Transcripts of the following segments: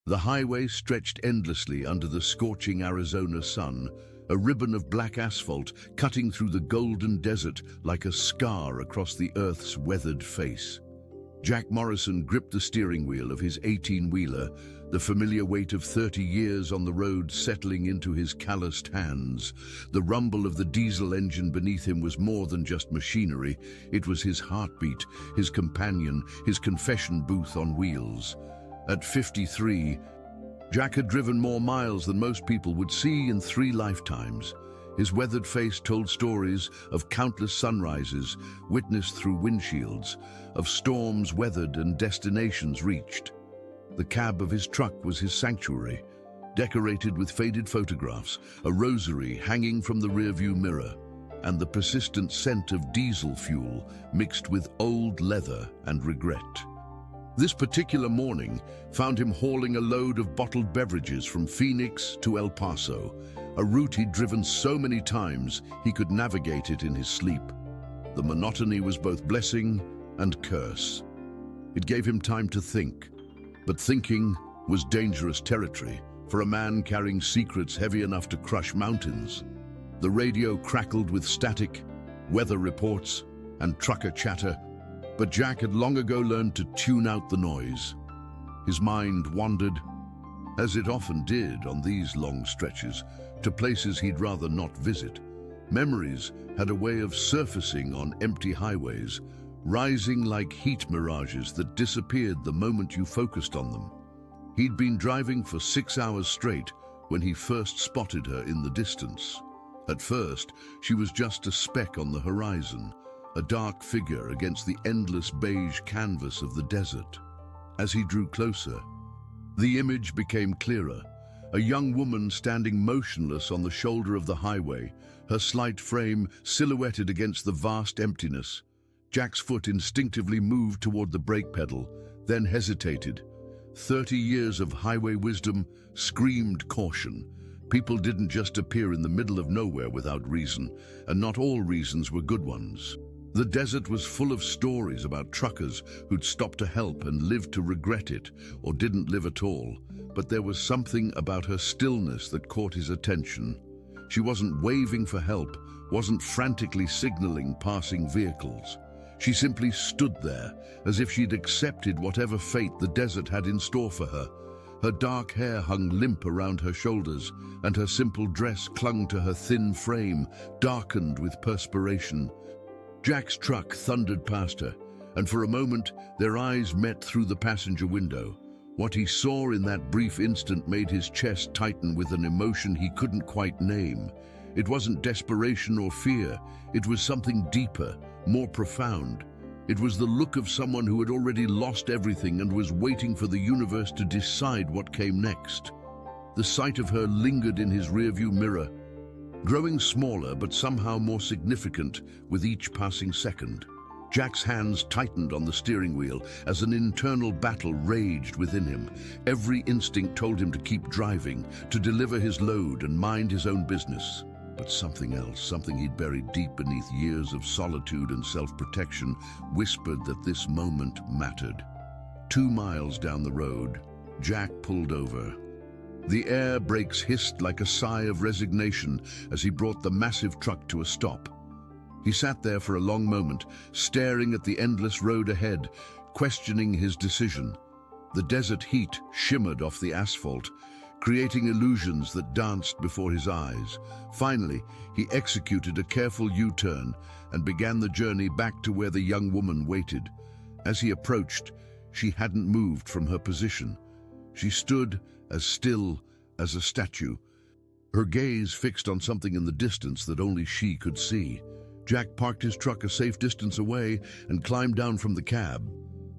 The highway stretched endlessly under the scorching Arizona sun, a ribbon of black asphalt cutting through the golden desert like a scar across the Earth's weathered face. Jack Morrison gripped the steering wheel of his 18-wheeler, the familiar weight of 30 years on the road settling into his calloused hands. The rumble of the diesel engine beneath him was more than just machinery. It was his heartbeat, his companion, his confession booth on wheels. At 53, Jack had driven more miles than most people would see in 3 lifetimes. His weathered face told stories of countless sunrises witnessed through windshields, of storms weathered and destinations reached. The cab of his truck was his sanctuary, decorated with faded photographs, a rosary hanging from the rearview mirror, and the persistent scent of diesel fuel mixed with old leather and regret. This particular morning found him hauling a load of bottled beverages from Phoenix to El Paso, a route he'd driven so many times he could navigate it in his sleep. The monotony was both blessing and curse. It gave him time to think, but thinking was dangerous territory for a man carrying secrets heavy enough to crush mountains. The radio crackled with static, weather reports, and trucker chatter, but Jack had long ago learned to tune out the noise. His mind wandered, as it often did on these long stretches, to places he'd rather not visit. Memories had a way of surfacing on empty highways, rising like heat mirages that disappeared the moment you focused on them. He'd been driving for 6 hours straight when he first spotted her in the distance. At first, she was just a speck on the horizon, a dark figure against the endless beige canvas of the desert. As he drew closer, the image became clearer. A young woman standing motionless on the shoulder of the highway, her slight frame silhouetted against the vast emptiness. Jack's foot instinctively moved toward the brake pedal, then hesitated. 30 years of highway wisdom screamed caution. People didn't just appear in the middle of nowhere without reason, and not all reasons were good ones. The desert was full of stories about truckers who'd stopped to help and lived to regret it, or didn't live at all. But there was something about her stillness that caught his attention. She wasn't waving for help, wasn't frantically signaling passing vehicles. She simply stood there, as if she'd accepted whatever fate the desert had in store for her. Her dark hair hung limp around her shoulders, and her simple dress clung to her thin frame, darkened with perspiration. Jack's truck thundered past her, and for a moment their eyes met through the passenger window. What he saw in that brief instant made his chest tighten with an emotion he couldn't quite name. It wasn't desperation or fear, it was something deeper, more profound. It was the look of someone who had already lost everything and was waiting for the universe to decide what came next. The sight of her lingered in his rearview mirror, growing smaller but somehow more significant with each passing second. Jack's hands tightened on the steering wheel as an internal battle raged within him. Every instinct told him to keep driving, to deliver his load and mind his own business. But something else, something he'd buried deep beneath years of solitude and self-protection, whispered that this moment mattered. 2 miles down the road, Jack pulled over. The air brakes hissed like a sigh of resignation as he brought the massive truck to a stop. He sat there for a long moment, staring at the endless road ahead, questioning his decision. The desert heat shimmered off the asphalt, creating illusions that danced before his eyes. Finally, he executed a careful U-turn and began the journey back to where the young woman waited. As he approached, she hadn't moved from her position. She stood as still as a statue, her gaze fixed on something in the distance that only she could see. Jack parked his truck a safe distance away and climbed down from the cab.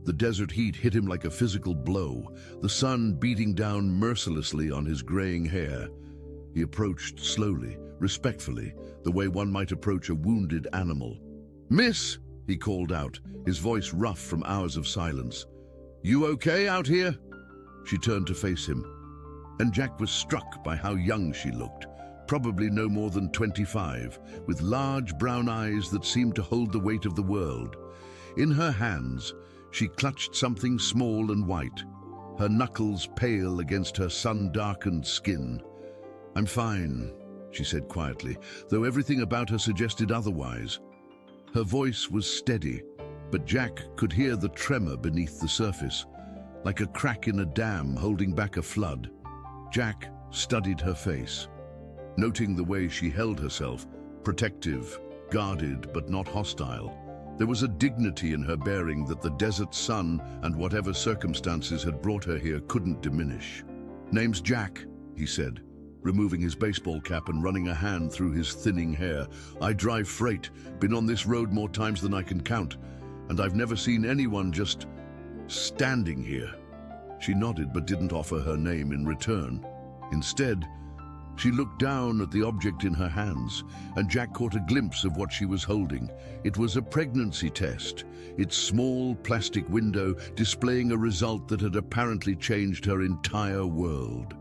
The desert heat hit him like a physical blow, the sun beating down mercilessly on his graying hair. He approached slowly, respectfully, the way one might approach a wounded animal. "Miss," he called out, his voice rough from hours of silence. "You okay out here?" She turned to face him, and Jack was struck by how young she looked. Probably no more than 25, with large brown eyes that seemed to hold the weight of the world. In her hands, she clutched something small and white. her knuckles pale against her sun-darkened skin. "I'm fine," she said quietly, though everything about her suggested otherwise. Her voice was steady, but Jack could hear the tremor beneath the surface, like a crack in a dam holding back a flood. Jack studied her face, noting the way she held herself, protective, guarded but not hostile. There was a dignity in her bearing that the desert sun and whatever circumstances had brought her here couldn't diminish. "Name's Jack," he said, removing his baseball cap and running a hand through his thinning hair. "I drive freight, been on this road more times than I can count, and I've never seen anyone just standing here." She nodded but didn't offer her name in return. Instead, she looked down at the object in her hands, and Jack caught a glimpse of what she was holding. It was a pregnancy test, its small plastic window displaying a result that had apparently changed her entire world.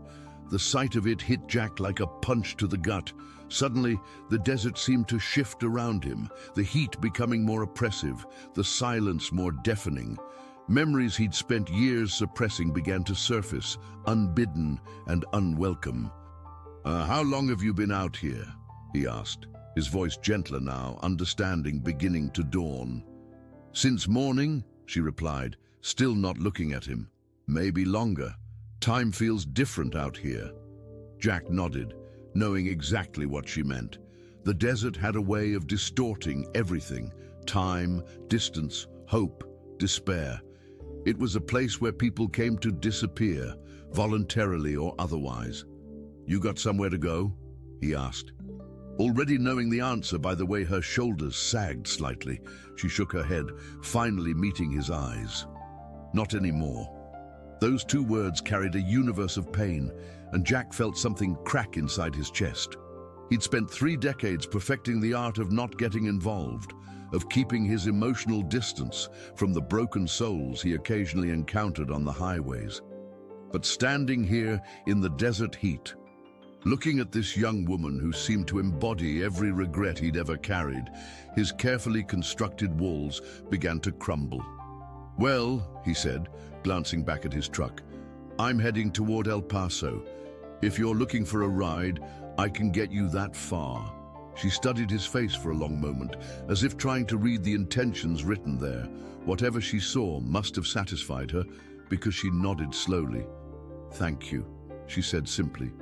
The sight of it hit Jack like a punch to the gut. Suddenly, the desert seemed to shift around him, the heat becoming more oppressive, the silence more deafening. Memories he'd spent years suppressing began to surface, unbidden and unwelcome. "How long have you been out here?" he asked, his voice gentler now, understanding beginning to dawn. "Since morning," she replied, still not looking at him. "Maybe longer. Time feels different out here." Jack nodded, knowing exactly what she meant. The desert had a way of distorting everything: time, distance, hope, despair. It was a place where people came to disappear, voluntarily or otherwise. "You got somewhere to go?" he asked. Already knowing the answer by the way her shoulders sagged slightly, she shook her head, finally meeting his eyes. "Not anymore." Those two words carried a universe of pain, and Jack felt something crack inside his chest. He'd spent 3 decades perfecting the art of not getting involved, of keeping his emotional distance from the broken souls he occasionally encountered on the highways. But standing here in the desert heat, looking at this young woman who seemed to embody every regret he'd ever carried, his carefully constructed walls began to crumble. "Well," he said, glancing back at his truck, "I'm heading toward El Paso. If you're looking for a ride, I can get you that far." She studied his face for a long moment, as if trying to read the intentions written there. Whatever she saw must have satisfied her, because she nodded slowly. "Thank you," she said simply.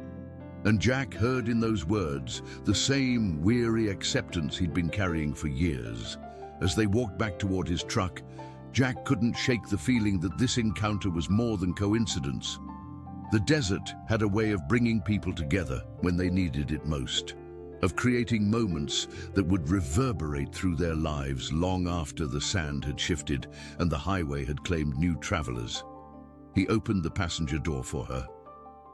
And Jack heard in those words the same weary acceptance he'd been carrying for years. As they walked back toward his truck, Jack couldn't shake the feeling that this encounter was more than coincidence. The desert had a way of bringing people together when they needed it most, of creating moments that would reverberate through their lives long after the sand had shifted and the highway had claimed new travelers. He opened the passenger door for her,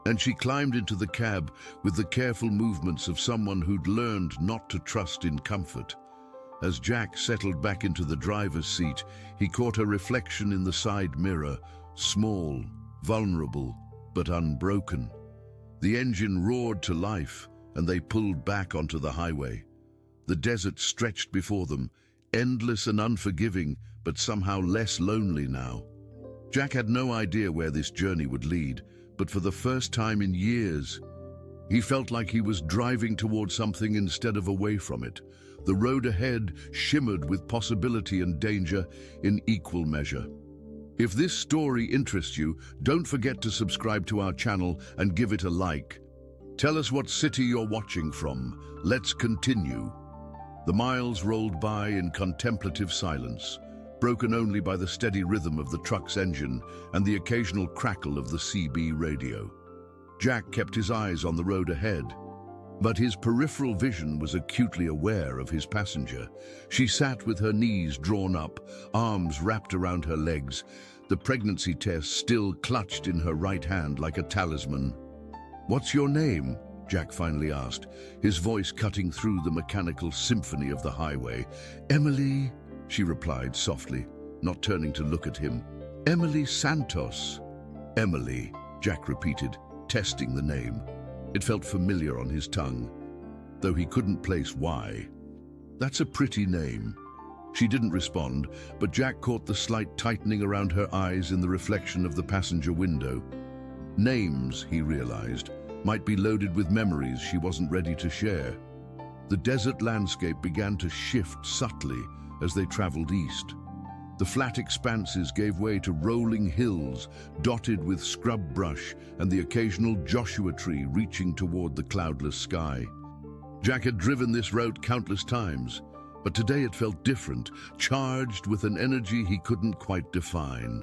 and she climbed into the cab with the careful movements of someone who'd learned not to trust in comfort. As Jack settled back into the driver's seat, he caught a reflection in the side mirror, small, vulnerable, but unbroken. The engine roared to life, and they pulled back onto the highway. The desert stretched before them, endless and unforgiving, but somehow less lonely now. Jack had no idea where this journey would lead, but for the first time in years, he felt like he was driving towards something instead of away from it. The road ahead shimmered with possibility and danger in equal measure. If this story interests you, don't forget to subscribe to our channel and give it a like. Tell us what city you're watching from. Let's continue. The miles rolled by in contemplative silence, broken only by the steady rhythm of the truck's engine and the occasional crackle of the CB radio. Jack kept his eyes on the road ahead, but his peripheral vision was acutely aware of his passenger. She sat with her knees drawn up, arms wrapped around her legs, the pregnancy test still clutched in her right hand like a talisman. "What's your name?" Jack finally asked, his voice cutting through the mechanical symphony of the highway. "Emily," she replied softly, not turning to look at him. "Emily Santos." "Emily," Jack repeated, testing the name. It felt familiar on his tongue, though he couldn't place why. "That's a pretty name." She didn't respond, but Jack caught the slight tightening around her eyes in the reflection of the passenger window. Names, he realized, might be loaded with memories she wasn't ready to share. The desert landscape began to shift subtly as they traveled east. The flat expanses gave way to rolling hills dotted with scrub brush and the occasional Joshua tree reaching toward the cloudless sky. Jack had driven this route countless times, but today it felt different, charged with an energy he couldn't quite define.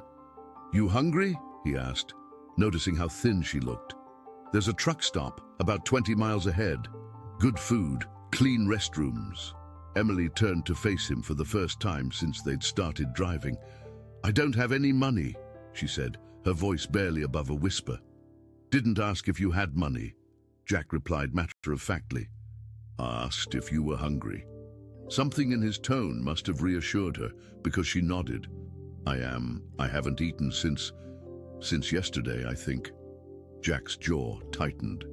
"You hungry?" he asked, noticing how thin she looked. "There's a truck stop about 20 miles ahead. Good food, clean restrooms." Emily turned to face him for the first time since they'd started driving. "I don't have any money," she said, her voice barely above a whisper. "Didn't ask if you had money," Jack replied matter-of-factly. "Asked if you were hungry." Something in his tone must have reassured her, because she nodded. I haven't eaten since yesterday, I think." Jack's jaw tightened.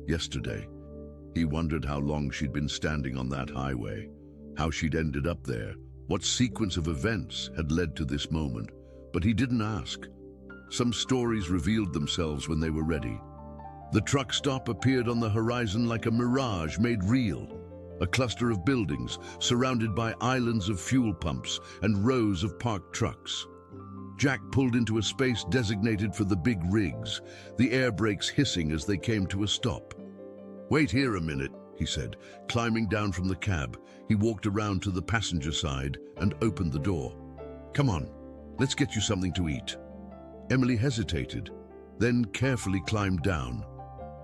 Yesterday. He wondered how long she'd been standing on that highway, how she'd ended up there, what sequence of events had led to this moment, but he didn't ask. Some stories revealed themselves when they were ready. The truck stop appeared on the horizon like a mirage made real, a cluster of buildings surrounded by islands of fuel pumps and rows of parked trucks. Jack pulled into a space designated for the big rigs, the air brakes hissing as they came to a stop. "Wait here a minute," he said. Climbing down from the cab, he walked around to the passenger side and opened the door. "Come on, let's get you something to eat." Emily hesitated, then carefully climbed down.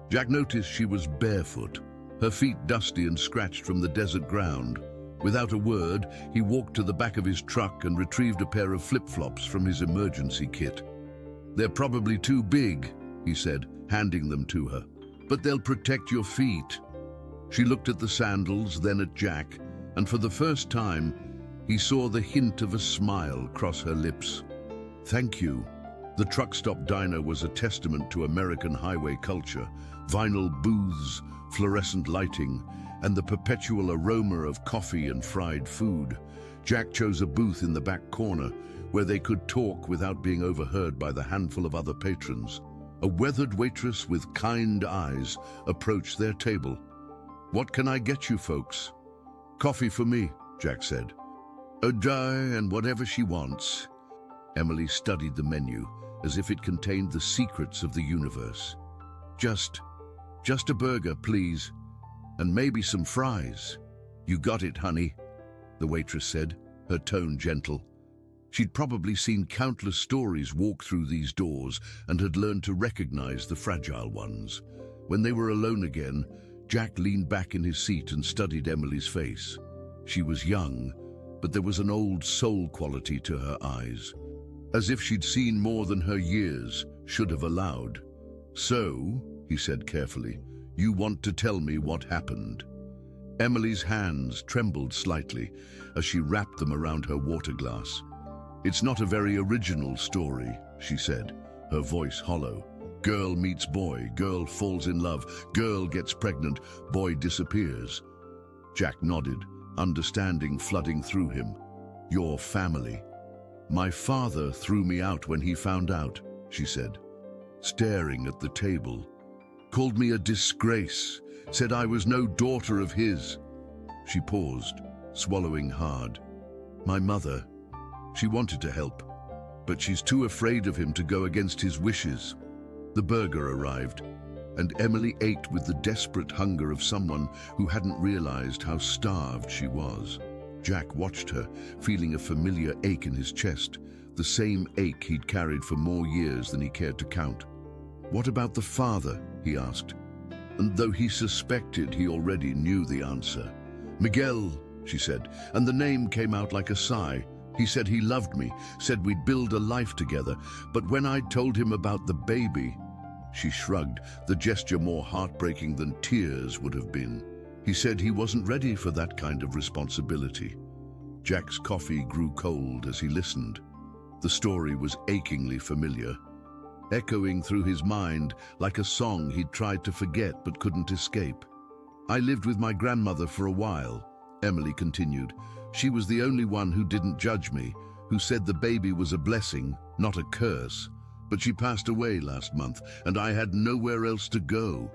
Jack noticed she was barefoot, her feet dusty and scratched from the desert ground. Without a word, he walked to the back of his truck and retrieved a pair of flip-flops from his emergency kit. "They're probably too big," he said, handing them to her, "but they'll protect your feet." She looked at the sandals, then at Jack, and for the first time, he saw the hint of a smile cross her lips. "Thank you." The truck stop diner was a testament to American highway culture: vinyl booths, fluorescent lighting, and the perpetual aroma of coffee and fried food. Jack chose a booth in the back corner where they could talk without being overheard by the handful of other patrons. A weathered waitress with kind eyes approached their table. "What can I get you folks?" "Coffee for me," Jack said. "A dry and whatever she wants." Emily studied the menu as if it contained the secrets of the universe. Just a burger, please. And maybe some fries." "You got it, honey," the waitress said, her tone gentle. She'd probably seen countless stories walk through these doors and had learned to recognize the fragile ones. When they were alone again, Jack leaned back in his seat and studied Emily's face. She was young, but there was an old soul quality to her eyes, as if she'd seen more than her years should have allowed. "So," he said carefully, "you want to tell me what happened?" Emily's hands trembled slightly as she wrapped them around her water glass. "It's not a very original story," she said, her voice hollow. "Girl meets boy, girl falls in love, girl gets pregnant, boy disappears." Jack nodded, understanding flooding through him. "Your family." "My father threw me out when he found out," she said, staring at the table. "Called me a disgrace, said I was no daughter of his." She paused, swallowing hard. "My mother, she wanted to help, but she's too afraid of him to go against his wishes." The burger arrived, and Emily ate with the desperate hunger of someone who hadn't realized how starved she was. Jack watched her, feeling a familiar ache in his chest, the same ache he'd carried for more years than he cared to count. "What about the father?" he asked, and though he suspected, he already knew the answer. "Miguel," she said, and the name came out like a sigh. "He said he loved me, said we'd build a life together, but when I told him about the baby..." She shrugged, the gesture more heartbreaking than tears would have been. "He said he wasn't ready for that kind of responsibility." Jack's coffee grew cold as he listened. The story was achingly familiar, echoing through his mind like a song he'd tried to forget but couldn't escape. "I lived with my grandmother for a while," Emily continued, She was the only one who didn't judge me, who said the baby was a blessing, not a curse. But she passed away last month, and I had nowhere else to go.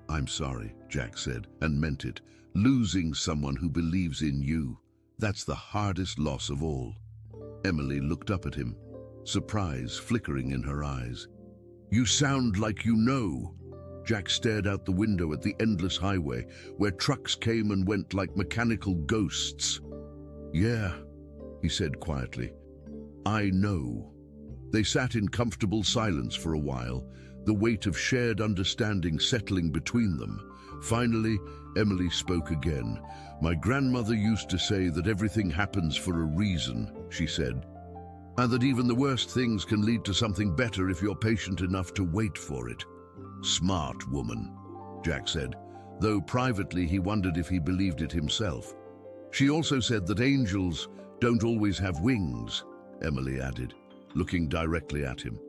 I'm sorry, Jack said, and meant it. Losing someone who believes in you, that's the hardest loss of all. Emily looked up at him, surprise flickering in her eyes. You sound like you know. Jack stared out the window at the endless highway, where trucks came and went like mechanical ghosts. Yeah, he said quietly. I know. They sat in comfortable silence for a while, the weight of shared understanding settling between them. Finally, Emily spoke again. My grandmother used to say that everything happens for a reason, she said, and that even the worst things can lead to something better if you're patient enough to wait for it. Smart woman, Jack said, though privately he wondered if he believed it himself. She also said that angels don't always have wings, Emily added, looking directly at him.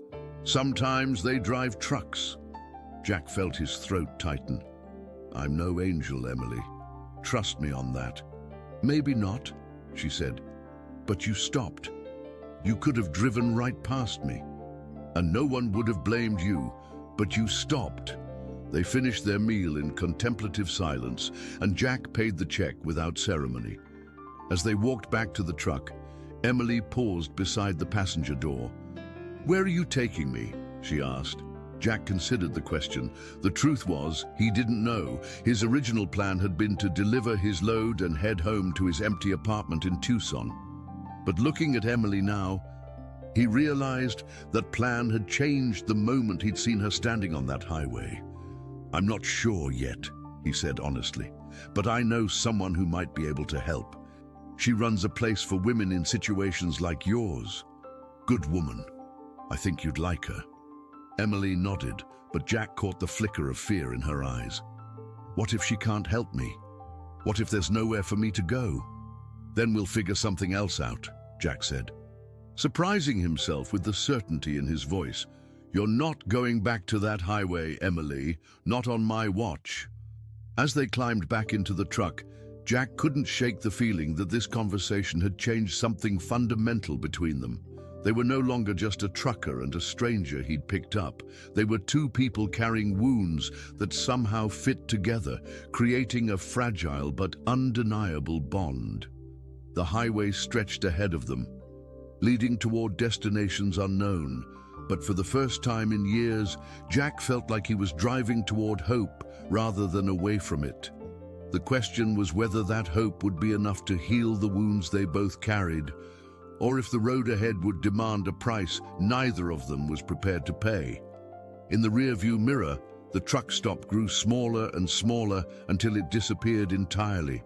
Sometimes they drive trucks. Jack felt his throat tighten. I'm no angel, Emily. Trust me on that. Maybe not, she said, but you stopped. You could have driven right past me, and no one would have blamed you, but you stopped. They finished their meal in contemplative silence, and Jack paid the check without ceremony. As they walked back to the truck, Emily paused beside the passenger door. Where are you taking me? She asked. Jack considered the question. The truth was, he didn't know. His original plan had been to deliver his load and head home to his empty apartment in Tucson. But looking at Emily now, he realized that plan had changed the moment he'd seen her standing on that highway. I'm not sure yet, he said honestly, but I know someone who might be able to help. She runs a place for women in situations like yours. Good woman. I think you'd like her. Emily nodded, but Jack caught the flicker of fear in her eyes. What if she can't help me? What if there's nowhere for me to go? Then we'll figure something else out, Jack said, surprising himself with the certainty in his voice. You're not going back to that highway, Emily, not on my watch. As they climbed back into the truck, Jack couldn't shake the feeling that this conversation had changed something fundamental between them. They were no longer just a trucker and a stranger he'd picked up. They were two people carrying wounds that somehow fit together, creating a fragile but undeniable bond. The highway stretched ahead of them, leading toward destinations unknown. But for the first time in years, Jack felt like he was driving toward hope rather than away from it. The question was whether that hope would be enough to heal the wounds they both carried, or if the road ahead would demand a price neither of them was prepared to pay. In the rearview mirror, the truck stop grew smaller and smaller until it disappeared entirely,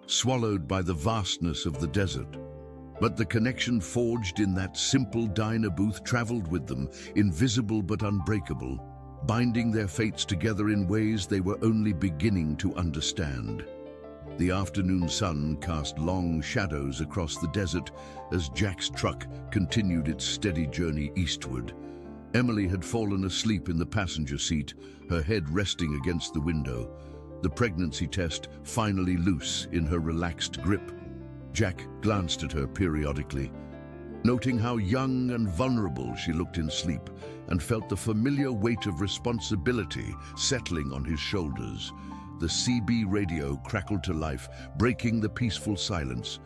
swallowed by the vastness of the desert. But the connection forged in that simple diner booth traveled with them, invisible but unbreakable, binding their fates together in ways they were only beginning to understand. The afternoon sun cast long shadows across the desert as Jack's truck continued its steady journey eastward. Emily had fallen asleep in the passenger seat, her head resting against the window, the pregnancy test finally loose in her relaxed grip. Jack glanced at her periodically, noting how young and vulnerable she looked in sleep, and felt the familiar weight of responsibility settling on his shoulders. The CB radio crackled to life, breaking the peaceful silence.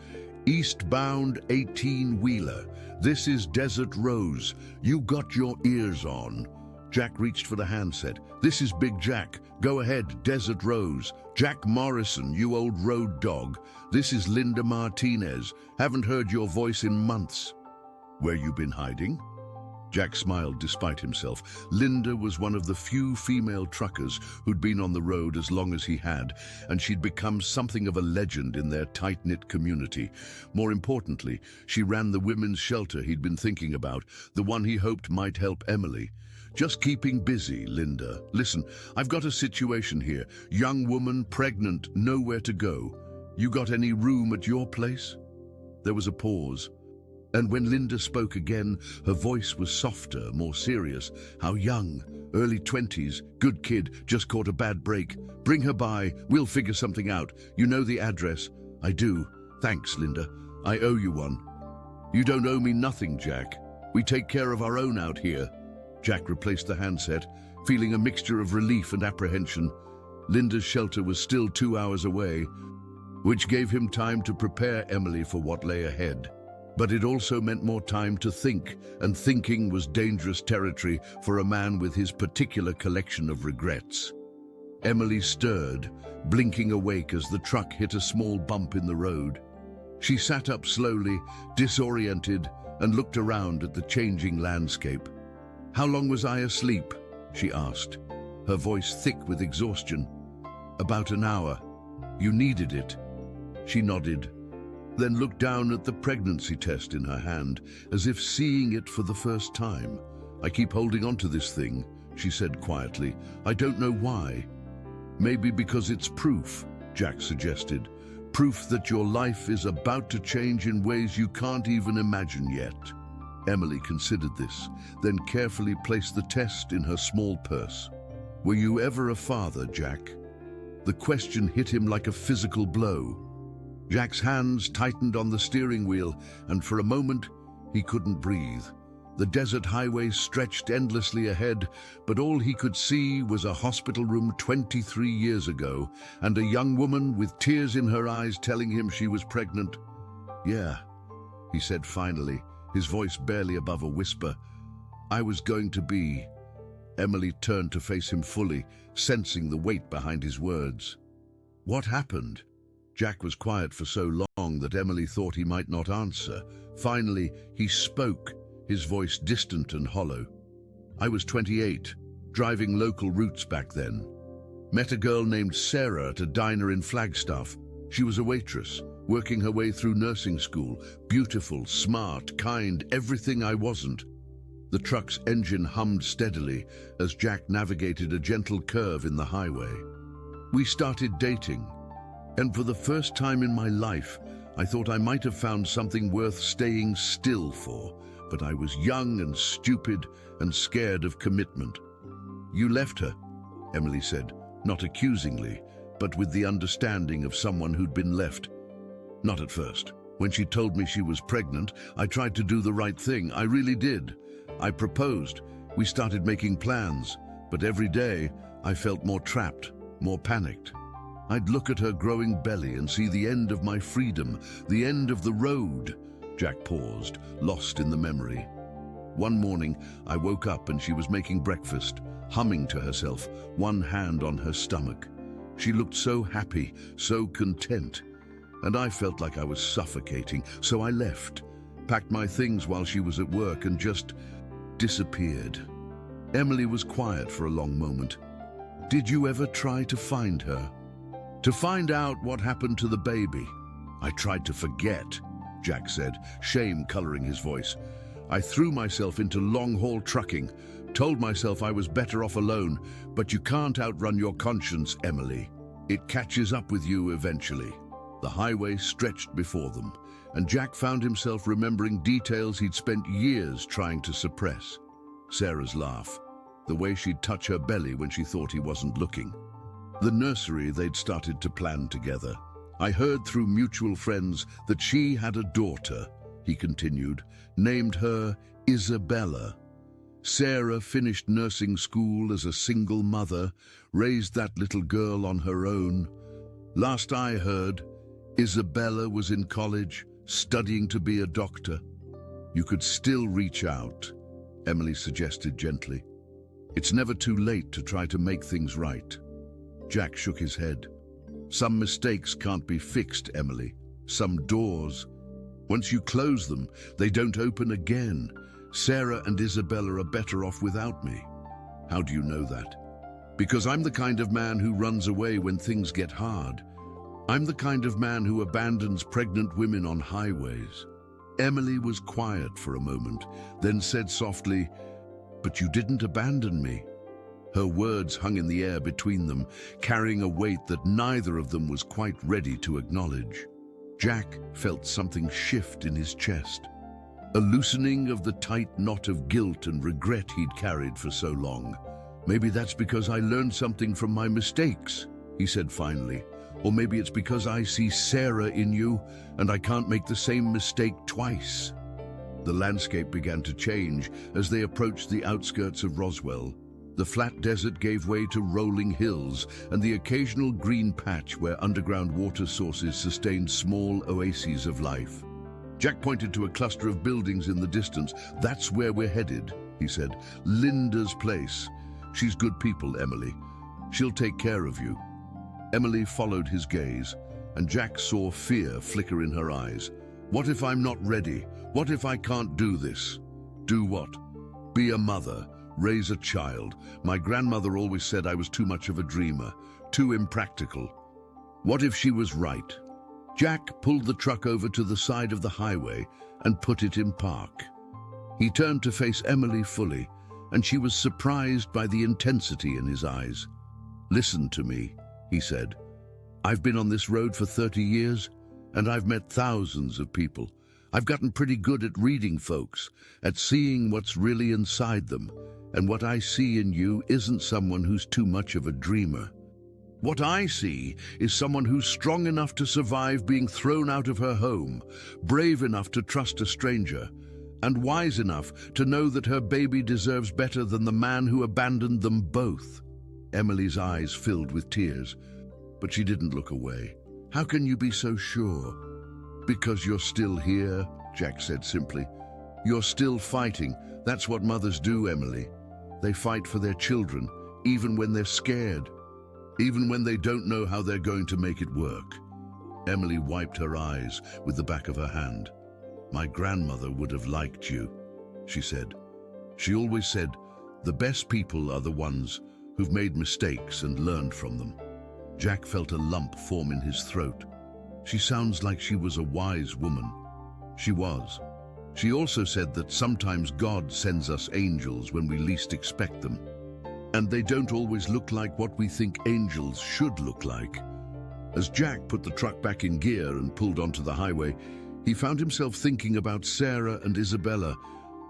Eastbound 18-wheeler. This is Desert Rose. You got your ears on. Jack reached for the handset. This is Big Jack. Go ahead, Desert Rose. Jack Morrison, you old road dog. This is Linda Martinez. Haven't heard your voice in months. Where you been hiding? Jack smiled despite himself. Linda was one of the few female truckers who'd been on the road as long as he had, and she'd become something of a legend in their tight-knit community. More importantly, she ran the women's shelter he'd been thinking about, the one he hoped might help Emily. Just keeping busy, Linda. Listen, I've got a situation here. Young woman, pregnant, nowhere to go. You got any room at your place? There was a pause. And when Linda spoke again, her voice was softer, more serious. How young? Early 20s. Good kid, just caught a bad break. Bring her by, we'll figure something out. You know the address? I do. Thanks, Linda. I owe you one. You don't owe me nothing, Jack. We take care of our own out here. Jack replaced the handset, feeling a mixture of relief and apprehension. Linda's shelter was still 2 hours away, which gave him time to prepare Emily for what lay ahead. But it also meant more time to think, and thinking was dangerous territory for a man with his particular collection of regrets. Emily stirred, blinking awake as the truck hit a small bump in the road. She sat up slowly, disoriented, and looked around at the changing landscape. "How long was I asleep?" she asked, her voice thick with exhaustion. "About an hour. You needed it." She nodded, then looked down at the pregnancy test in her hand, as if seeing it for the first time. "I keep holding on to this thing," she said quietly. "I don't know why." "Maybe because it's proof," Jack suggested. "Proof that your life is about to change in ways you can't even imagine yet." Emily considered this, then carefully placed the test in her small purse. "Were you ever a father, Jack?" The question hit him like a physical blow. Jack's hands tightened on the steering wheel, and for a moment, he couldn't breathe. The desert highway stretched endlessly ahead, but all he could see was a hospital room 23 years ago, and a young woman with tears in her eyes telling him she was pregnant. "Yeah," he said finally, his voice barely above a whisper. "I was going to be." Emily turned to face him fully, sensing the weight behind his words. "What happened?" Jack was quiet for so long that Emily thought he might not answer. Finally, he spoke, his voice distant and hollow. "I was 28, driving local routes back then. Met a girl named Sarah at a diner in Flagstaff. She was a waitress, working her way through nursing school. Beautiful, smart, kind, everything I wasn't." The truck's engine hummed steadily as Jack navigated a gentle curve in the highway. "We started dating, and for the first time in my life, I thought I might have found something worth staying still for, but I was young and stupid and scared of commitment." "You left her," Emily said, not accusingly, but with the understanding of someone who'd been left. "Not at first. When she told me she was pregnant, I tried to do the right thing. I really did. I proposed. We started making plans, but every day I felt more trapped, more panicked. I'd look at her growing belly and see the end of my freedom, the end of the road." Jack paused, lost in the memory. "One morning, I woke up and she was making breakfast, humming to herself, one hand on her stomach. She looked so happy, so content, and I felt like I was suffocating, so I left, packed my things while she was at work, and just disappeared." Emily was quiet for a long moment. "Did you ever try to find her? To find out what happened to the baby?" "I tried to forget," Jack said, shame coloring his voice. "I threw myself into long-haul trucking, told myself I was better off alone, but you can't outrun your conscience, Emily. It catches up with you eventually." The highway stretched before them, and Jack found himself remembering details he'd spent years trying to suppress. Sarah's laugh, the way she'd touch her belly when she thought he wasn't looking. The nursery they'd started to plan together. "I heard through mutual friends that she had a daughter," he continued, "named her Isabella. Sarah finished nursing school as a single mother, raised that little girl on her own. Last I heard, Isabella was in college, studying to be a doctor." "You could still reach out," Emily suggested gently. "It's never too late to try to make things right." Jack shook his head. "Some mistakes can't be fixed, Emily. Some doors, once you close them, they don't open again. Sarah and Isabella are better off without me." "How do you know that?" "Because I'm the kind of man who runs away when things get hard. I'm the kind of man who abandons pregnant women on highways." Emily was quiet for a moment, then said softly, "But you didn't abandon me." Her words hung in the air between them, carrying a weight that neither of them was quite ready to acknowledge. Jack felt something shift in his chest, a loosening of the tight knot of guilt and regret he'd carried for so long. "Maybe that's because I learned something from my mistakes," he said finally, Or maybe it's because I see Sarah in you and I can't make the same mistake twice. The landscape began to change as they approached the outskirts of Roswell. The flat desert gave way to rolling hills and the occasional green patch where underground water sources sustained small oases of life. Jack pointed to a cluster of buildings in the distance. "That's where we're headed," he said. "Linda's place. She's good people, Emily. She'll take care of you." Emily followed his gaze, and Jack saw fear flicker in her eyes. "What if I'm not ready? What if I can't do this?" "Do what?" "Be a mother, raise a child. My grandmother always said I was too much of a dreamer, too impractical." What if she was right? Jack pulled the truck over to the side of the highway and put it in park. He turned to face Emily fully, and she was surprised by the intensity in his eyes. "Listen to me," he said. "I've been on this road for 30 years, and I've met thousands of people. I've gotten pretty good at reading folks, at seeing what's really inside them, and what I see in you isn't someone who's too much of a dreamer. What I see is someone who's strong enough to survive being thrown out of her home, brave enough to trust a stranger, and wise enough to know that her baby deserves better than the man who abandoned them both." Emily's eyes filled with tears, but she didn't look away. "How can you be so sure?" "Because you're still here," Jack said simply. "You're still fighting. That's what mothers do, Emily. They fight for their children, even when they're scared, even when they don't know how they're going to make it work." Emily wiped her eyes with the back of her hand. "My grandmother would have liked you," she said. "She always said, the best people are the ones who've made mistakes and learned from them." Jack felt a lump form in his throat. She sounds like she was a wise woman. She was. She also said that sometimes God sends us angels when we least expect them. And they don't always look like what we think angels should look like. As Jack put the truck back in gear and pulled onto the highway, he found himself thinking about Sarah and Isabella,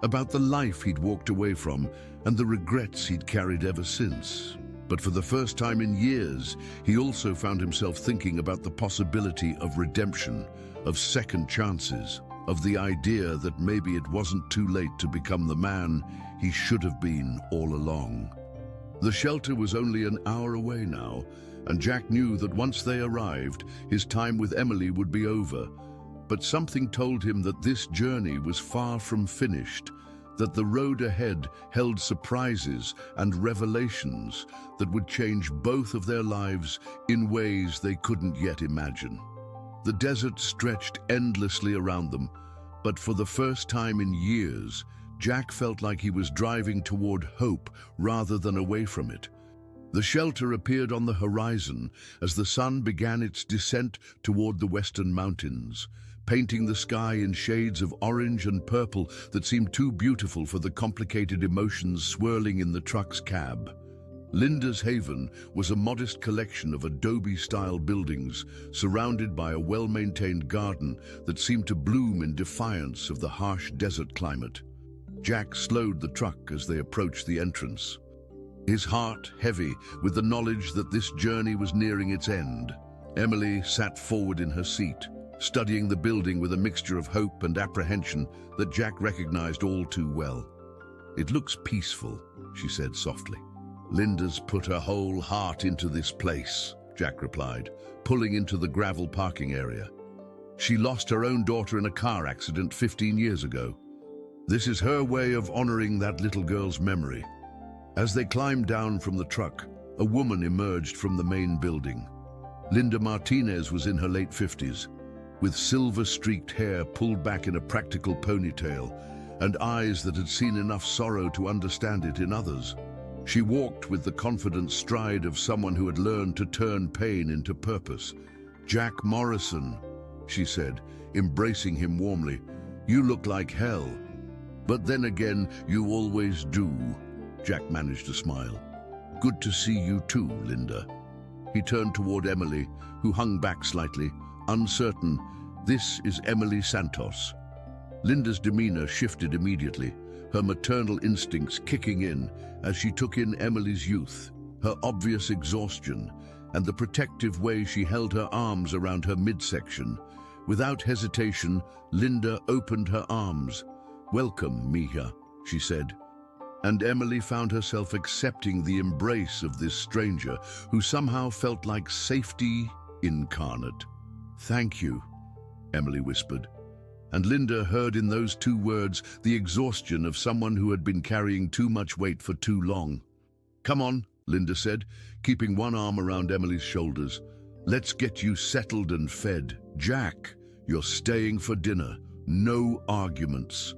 about the life he'd walked away from and the regrets he'd carried ever since. But for the first time in years, he also found himself thinking about the possibility of redemption, of second chances, of the idea that maybe it wasn't too late to become the man he should have been all along. The shelter was only an hour away now, and Jack knew that once they arrived, his time with Emily would be over. But something told him that this journey was far from finished, that the road ahead held surprises and revelations that would change both of their lives in ways they couldn't yet imagine. The desert stretched endlessly around them, but for the first time in years, Jack felt like he was driving toward hope rather than away from it. The shelter appeared on the horizon as the sun began its descent toward the western mountains, painting the sky in shades of orange and purple that seemed too beautiful for the complicated emotions swirling in the truck's cab. Linda's Haven was a modest collection of adobe-style buildings surrounded by a well-maintained garden that seemed to bloom in defiance of the harsh desert climate. Jack slowed the truck as they approached the entrance, his heart heavy with the knowledge that this journey was nearing its end. Emily sat forward in her seat, studying the building with a mixture of hope and apprehension that Jack recognized all too well. "It looks peaceful," she said softly. "Linda's put her whole heart into this place," Jack replied, pulling into the gravel parking area. "She lost her own daughter in a car accident 15 years ago. This is her way of honoring that little girl's memory." As they climbed down from the truck, a woman emerged from the main building. Linda Martinez was in her late 50s, with silver-streaked hair pulled back in a practical ponytail and eyes that had seen enough sorrow to understand it in others. She walked with the confident stride of someone who had learned to turn pain into purpose. "Jack Morrison," she said, embracing him warmly. "You look like hell. But then again, you always do." Jack managed to smile. "Good to see you too, Linda." He turned toward Emily, who hung back slightly, uncertain. "This is Emily Santos." Linda's demeanor shifted immediately, her maternal instincts kicking in as she took in Emily's youth, her obvious exhaustion, and the protective way she held her arms around her midsection. Without hesitation, Linda opened her arms. "Welcome, Mija," she said. And Emily found herself accepting the embrace of this stranger who somehow felt like safety incarnate. "Thank you," Emily whispered. And Linda heard in those two words the exhaustion of someone who had been carrying too much weight for too long. "Come on," Linda said, keeping one arm around Emily's shoulders. "Let's get you settled and fed. Jack, you're staying for dinner. No arguments."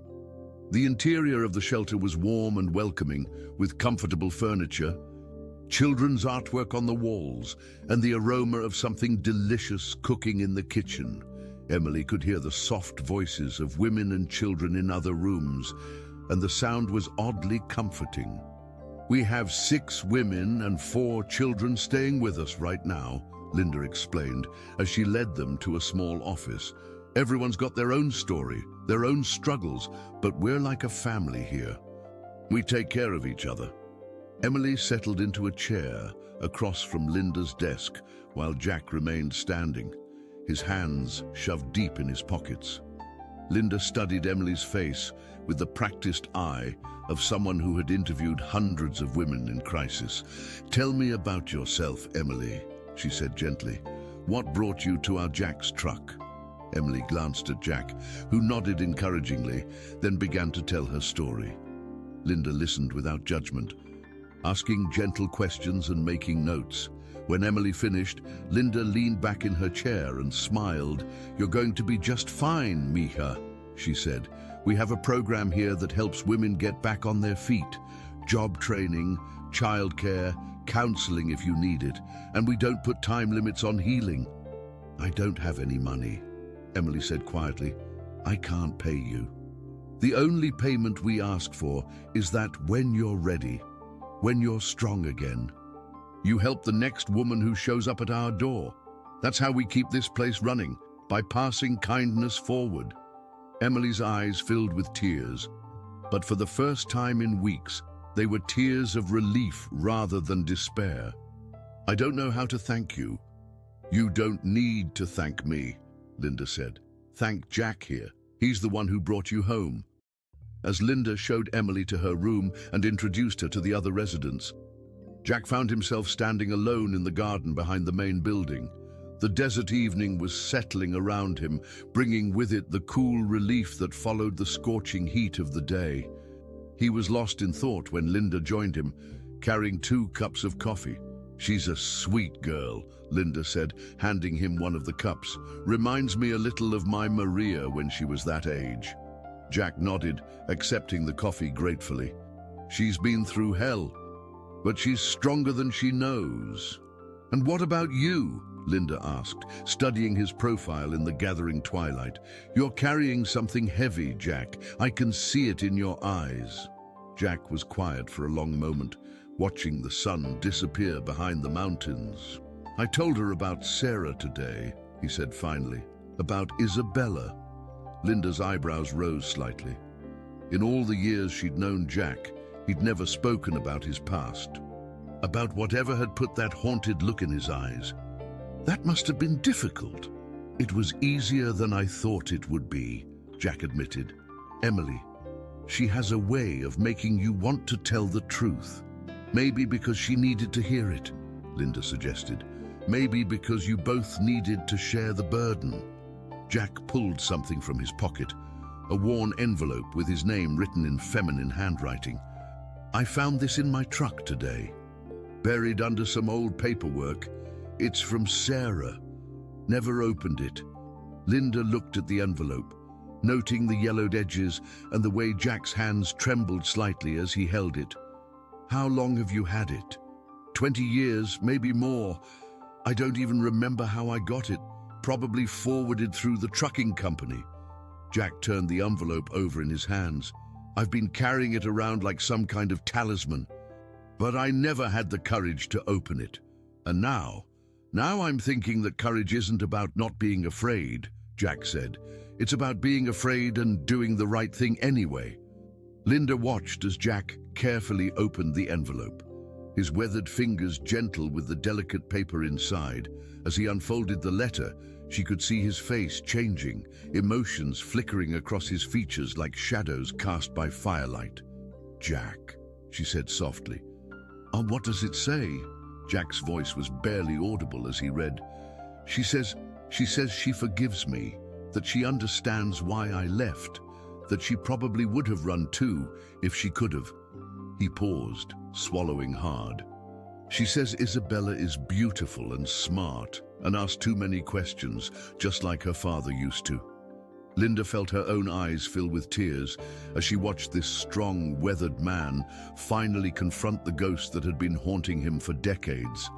The interior of the shelter was warm and welcoming, with comfortable furniture, children's artwork on the walls, and the aroma of something delicious cooking in the kitchen. Emily could hear the soft voices of women and children in other rooms, and the sound was oddly comforting. "We have 6 women and 4 children staying with us right now," Linda explained as she led them to a small office. "Everyone's got their own story, their own struggles, but we're like a family here. We take care of each other." Emily settled into a chair across from Linda's desk while Jack remained standing, his hands shoved deep in his pockets. Linda studied Emily's face with the practiced eye of someone who had interviewed hundreds of women in crisis. "Tell me about yourself, Emily," she said gently. "What brought you to our Jack's truck?" Emily glanced at Jack, who nodded encouragingly, then began to tell her story. Linda listened without judgment, asking gentle questions and making notes. When Emily finished, Linda leaned back in her chair and smiled. "You're going to be just fine, Mija," she said. "We have a program here that helps women get back on their feet. Job training, childcare, counseling if you need it, and we don't put time limits on healing." "I don't have any money," Emily said quietly. "I can't pay you. The only payment we ask for is that when you're ready, when you're strong again, you help the next woman who shows up at our door. That's how we keep this place running, by passing kindness forward." Emily's eyes filled with tears, but for the first time in weeks, they were tears of relief rather than despair. "I don't know how to thank you." "You don't need to thank me," Linda said. "Thank Jack here. He's the one who brought you home." As Linda showed Emily to her room and introduced her to the other residents, Jack found himself standing alone in the garden behind the main building. The desert evening was settling around him, bringing with it the cool relief that followed the scorching heat of the day. He was lost in thought when Linda joined him, carrying 2 cups of coffee. "She's a sweet girl," Linda said, handing him one of the cups. "Reminds me a little of my Maria when she was that age." Jack nodded, accepting the coffee gratefully. "She's been through hell, but she's stronger than she knows." "And what about you?" Linda asked, studying his profile in the gathering twilight. "You're carrying something heavy, Jack. I can see it in your eyes." Jack was quiet for a long moment, watching the sun disappear behind the mountains. "I told her about Sarah today," he said finally. "About Isabella." Linda's eyebrows rose slightly. In all the years she'd known Jack, he'd never spoken about his past, about whatever had put that haunted look in his eyes. "That must have been difficult." "It was easier than I thought it would be," Jack admitted. "Emily, she has a way of making you want to tell the truth. Maybe because she needed to hear it," Linda suggested. "Maybe because you both needed to share the burden." Jack pulled something from his pocket, a worn envelope with his name written in feminine handwriting. "I found this in my truck today, buried under some old paperwork. It's from Sarah." Never opened it. Linda looked at the envelope, noting the yellowed edges and the way Jack's hands trembled slightly as he held it. "How long have you had it?" 20 years, maybe more. I don't even remember how I got it. Probably forwarded through the trucking company." Jack turned the envelope over in his hands. "I've been carrying it around like some kind of talisman, but I never had the courage to open it. And now I'm thinking that courage isn't about not being afraid," Jack said. "It's about being afraid and doing the right thing anyway." Linda watched as Jack carefully opened the envelope. his weathered fingers gentle with the delicate paper inside. As he unfolded the letter, she could see his face changing, emotions flickering across his features like shadows cast by firelight. "Jack," she said softly. "Oh, what does it say?" Jack's voice was barely audible as he read. She says she forgives me, that she understands why I left, that she probably would have run too if she could have." He paused, swallowing hard. "She says Isabella is beautiful and smart and asks too many questions, just like her father used to." Linda felt her own eyes fill with tears as she watched this strong, weathered man finally confront the ghost that had been haunting him for decades.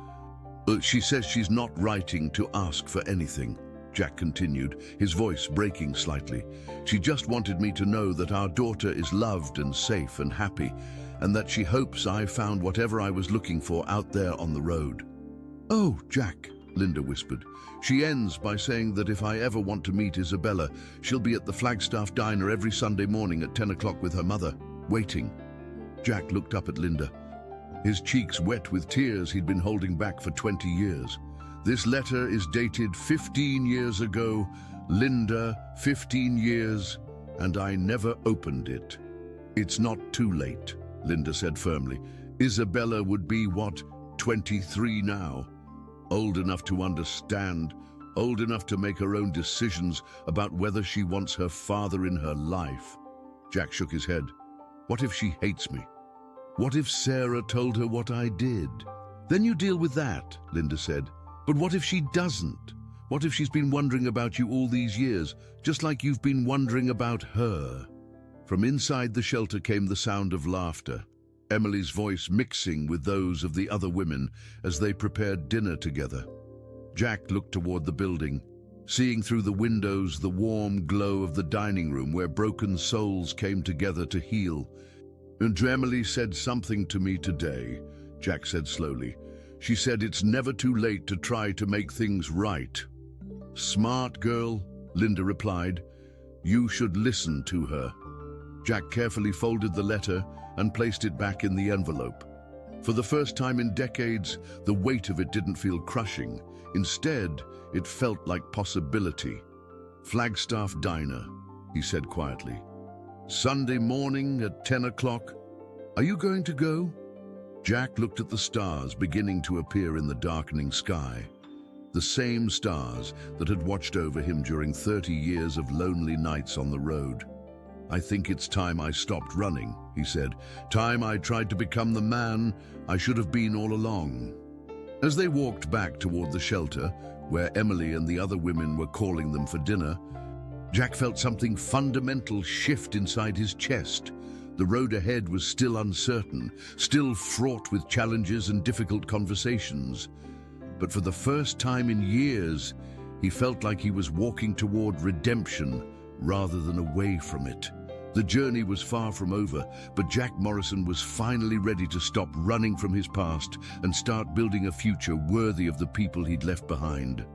"She says she's not writing to ask for anything," Jack continued, his voice breaking slightly. "She just wanted me to know that our daughter is loved and safe and happy, and that she hopes I found whatever I was looking for out there on the road." "Oh, Jack," Linda whispered. "She ends by saying that if I ever want to meet Isabella, she'll be at the Flagstaff Diner every Sunday morning at 10 o'clock with her mother, waiting." Jack looked up at Linda, his cheeks wet with tears he'd been holding back for 20 years. "This letter is dated 15 years ago, Linda, 15 years, and I never opened it." "It's not too late," Linda said firmly. "Isabella would be, 23 now? Old enough to understand, old enough to make her own decisions about whether she wants her father in her life." Jack shook his head. "What if she hates me? What if Sarah told her what I did?" "Then you deal with that," Linda said. "But what if she doesn't? What if she's been wondering about you all these years, just like you've been wondering about her?" From inside the shelter came the sound of laughter, Emily's voice mixing with those of the other women as they prepared dinner together. Jack looked toward the building, seeing through the windows the warm glow of the dining room where broken souls came together to heal. "And Emily said something to me today," Jack said slowly. "She said it's never too late to try to make things right." "Smart girl," Linda replied. "You should listen to her." Jack carefully folded the letter and placed it back in the envelope. For the first time in decades, the weight of it didn't feel crushing. Instead, it felt like possibility. "Flagstaff Diner," he said quietly. "Sunday morning at 10 o'clock. Are you going to go?" Jack looked at the stars beginning to appear in the darkening sky. The same stars that had watched over him during 30 years of lonely nights on the road. "I think it's time I stopped running," he said. "Time I tried to become the man I should have been all along." As they walked back toward the shelter, where Emily and the other women were calling them for dinner, Jack felt something fundamental shift inside his chest. The road ahead was still uncertain, still fraught with challenges and difficult conversations. But for the first time in years, he felt like he was walking toward redemption rather than away from it. The journey was far from over, but Jack Morrison was finally ready to stop running from his past and start building a future worthy of the people he'd left behind.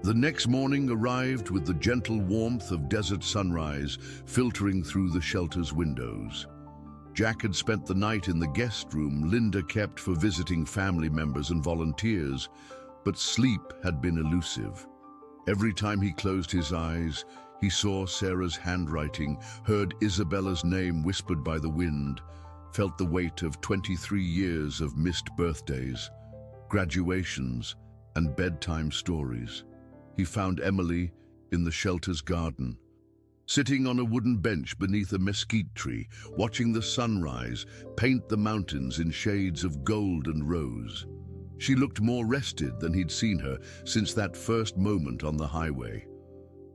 The next morning arrived with the gentle warmth of desert sunrise filtering through the shelter's windows. Jack had spent the night in the guest room Linda kept for visiting family members and volunteers, but sleep had been elusive. Every time he closed his eyes, he saw Sarah's handwriting, heard Isabella's name whispered by the wind, felt the weight of 23 years of missed birthdays, graduations, and bedtime stories. He found Emily in the shelter's garden, sitting on a wooden bench beneath a mesquite tree, watching the sunrise paint the mountains in shades of gold and rose. She looked more rested than he'd seen her since that first moment on the highway.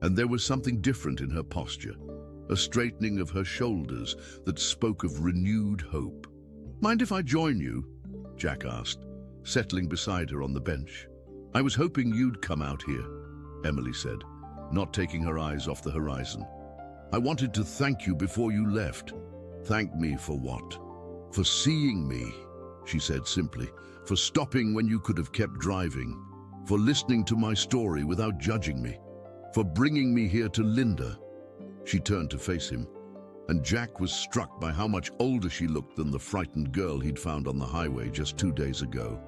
And there was something different in her posture, a straightening of her shoulders that spoke of renewed hope. "Mind if I join you?" Jack asked, settling beside her on the bench. "I was hoping you'd come out here," Emily said, not taking her eyes off the horizon. "I wanted to thank you before you left." "Thank me for what?" "For seeing me," she said simply, "for stopping when you could have kept driving, for listening to my story without judging me, for bringing me here to Linda." She turned to face him. and Jack was struck by how much older she looked than the frightened girl he'd found on the highway just 2 days ago.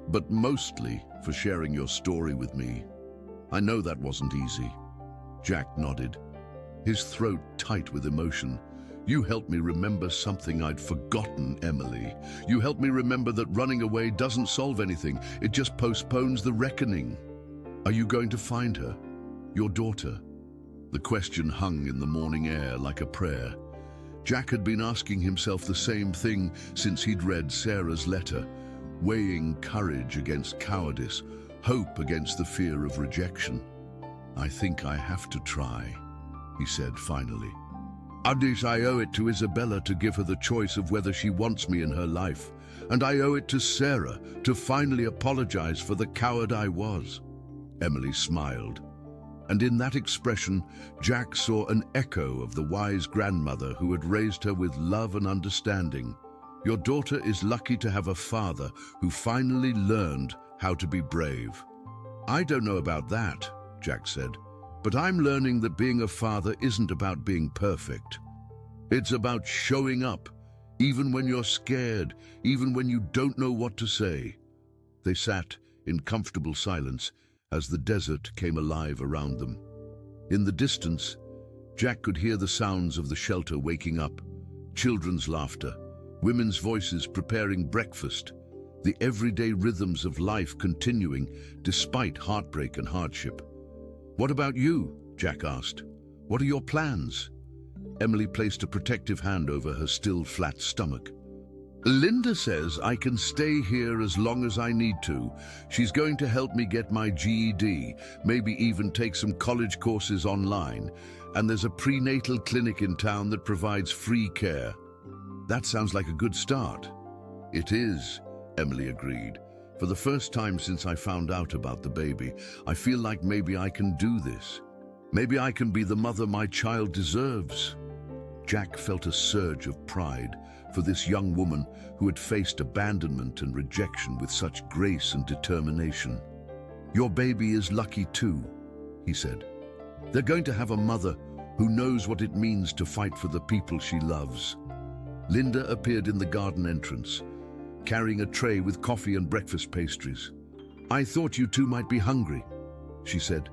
But mostly for sharing your story with me. I know that wasn't easy. Jack nodded, his throat tight with emotion. You helped me remember something I'd forgotten, Emily. You helped me remember that running away doesn't solve anything. It just postpones the reckoning. Are you going to find her? Your daughter? The question hung in the morning air like a prayer. Jack had been asking himself the same thing since he'd read Sarah's letter, weighing courage against cowardice, hope against the fear of rejection. I think I have to try, he said finally. I owe it to Isabella to give her the choice of whether she wants me in her life, and I owe it to Sarah to finally apologize for the coward I was. Emily smiled, and in that expression, Jack saw an echo of the wise grandmother who had raised her with love and understanding. Your daughter is lucky to have a father who finally learned how to be brave. I don't know about that, Jack said, but I'm learning that being a father isn't about being perfect. It's about showing up, even when you're scared, even when you don't know what to say. They sat in comfortable silence as the desert came alive around them. In the distance, Jack could hear the sounds of the shelter waking up, children's laughter, women's voices preparing breakfast, the everyday rhythms of life continuing despite heartbreak and hardship. What about you? Jack asked. What are your plans? Emily placed a protective hand over her still flat stomach. Linda says I can stay here as long as I need to. She's going to help me get my GED, maybe even take some college courses online, and there's a prenatal clinic in town that provides free care. That sounds like a good start. It is, Emily agreed. For the first time since I found out about the baby, I feel like maybe I can do this. Maybe I can be the mother my child deserves. Jack felt a surge of pride for this young woman who had faced abandonment and rejection with such grace and determination. Your baby is lucky too, he said. They're going to have a mother who knows what it means to fight for the people she loves. Linda appeared in the garden entrance, carrying a tray with coffee and breakfast pastries. I thought you two might be hungry, she said,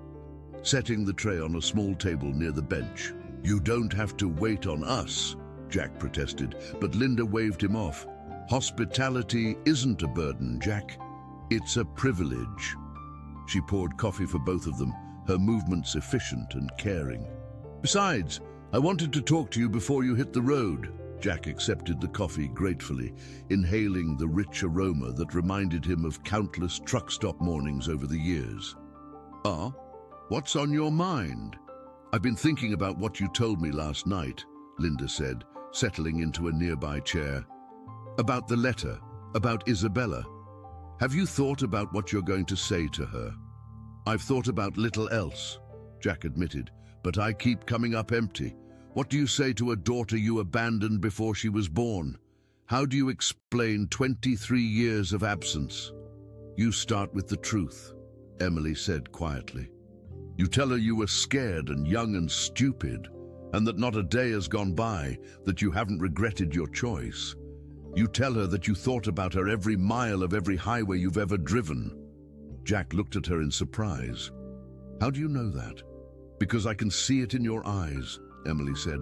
setting the tray on a small table near the bench. You don't have to wait on us, Jack protested, but Linda waved him off. Hospitality isn't a burden, Jack. It's a privilege. She poured coffee for both of them, her movements efficient and caring. Besides, I wanted to talk to you before you hit the road. Jack accepted the coffee gratefully, inhaling the rich aroma that reminded him of countless truck stop mornings over the years. Ah, what's on your mind? I've been thinking about what you told me last night, Linda said, settling into a nearby chair. About the letter, about Isabella. Have you thought about what you're going to say to her? I've thought about little else, Jack admitted, but I keep coming up empty. What do you say to a daughter you abandoned before she was born? How do you explain 23 years of absence? You start with the truth, Emily said quietly. You tell her you were scared and young and stupid, and that not a day has gone by that you haven't regretted your choice. You tell her that you thought about her every mile of every highway you've ever driven. Jack looked at her in surprise. How do you know that? Because I can see it in your eyes, Emily said,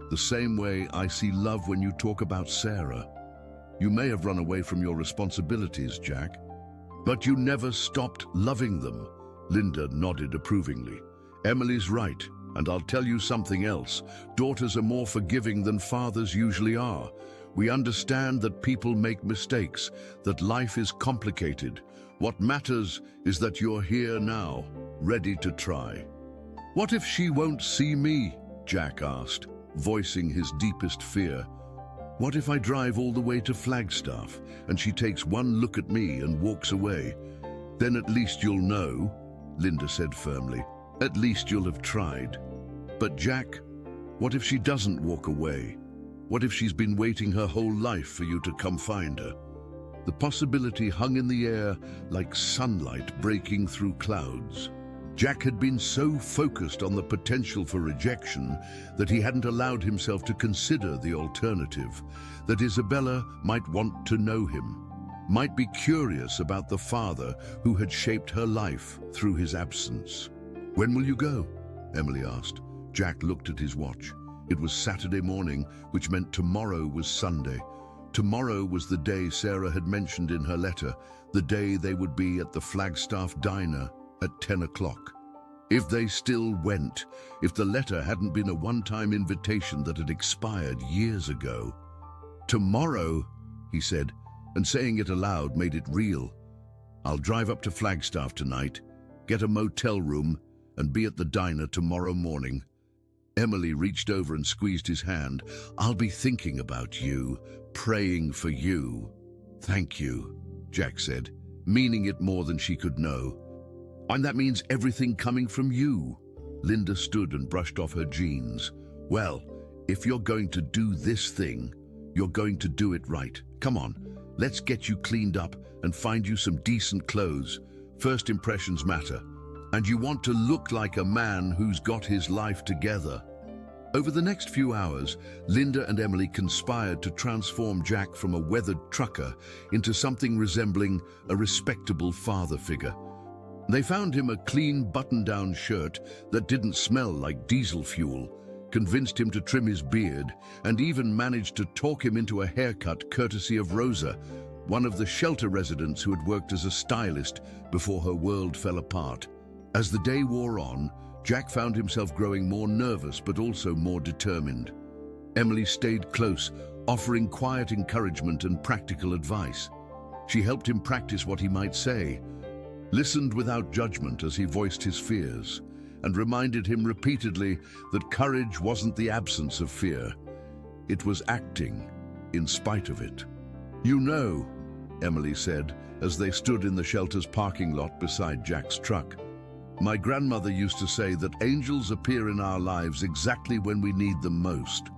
the same way I see love when you talk about Sarah. You may have run away from your responsibilities, Jack, but you never stopped loving them. Linda nodded approvingly. Emily's right, and I'll tell you something else. Daughters are more forgiving than fathers usually are. We understand that people make mistakes, that life is complicated. What matters is that you're here now, ready to try. What if she won't see me? Jack asked, voicing his deepest fear. What if I drive all the way to Flagstaff and she takes one look at me and walks away? Then at least you'll know, Linda said firmly. At least you'll have tried. But Jack, what if she doesn't walk away? What if she's been waiting her whole life for you to come find her? The possibility hung in the air like sunlight breaking through clouds. Jack had been so focused on the potential for rejection that he hadn't allowed himself to consider the alternative, that Isabella might want to know him, might be curious about the father who had shaped her life through his absence. "When will you go?" Emily asked. Jack looked at his watch. It was Saturday morning, which meant tomorrow was Sunday. Tomorrow was the day Sarah had mentioned in her letter, the day they would be at the Flagstaff diner at 10 o'clock. If they still went, if the letter hadn't been a one-time invitation that had expired years ago. "Tomorrow," he said, and saying it aloud made it real. "I'll drive up to Flagstaff tonight, get a motel room, and be at the diner tomorrow morning." Emily reached over and squeezed his hand. "I'll be thinking about you, praying for you." "Thank you," Jack said, meaning it more than she could know. "And that means everything coming from you." Linda stood and brushed off her jeans. "Well, if you're going to do this thing, you're going to do it right. Come on, let's get you cleaned up and find you some decent clothes. First impressions matter. And you want to look like a man who's got his life together." Over the next few hours, Linda and Emily conspired to transform Jack from a weathered trucker into something resembling a respectable father figure. They found him a clean button-down shirt that didn't smell like diesel fuel, convinced him to trim his beard, and even managed to talk him into a haircut courtesy of Rosa, one of the shelter residents who had worked as a stylist before her world fell apart. As the day wore on, Jack found himself growing more nervous but also more determined. Emily stayed close, offering quiet encouragement and practical advice. She helped him practice what he might say, listened without judgment as he voiced his fears, and reminded him repeatedly that courage wasn't the absence of fear. It was acting in spite of it. "You know," Emily said, as they stood in the shelter's parking lot beside Jack's truck, "my grandmother used to say that angels appear in our lives exactly when we need them most.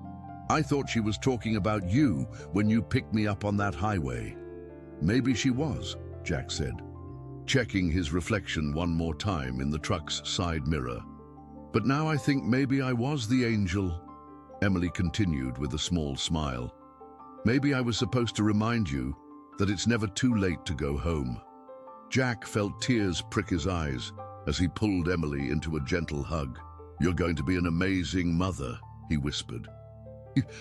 I thought she was talking about you when you picked me up on that highway." "Maybe she was," Jack said, checking his reflection one more time in the truck's side mirror. "But now I think maybe I was the angel," Emily continued with a small smile. "Maybe I was supposed to remind you that it's never too late to go home." Jack felt tears prick his eyes as he pulled Emily into a gentle hug. "You're going to be an amazing mother," he whispered.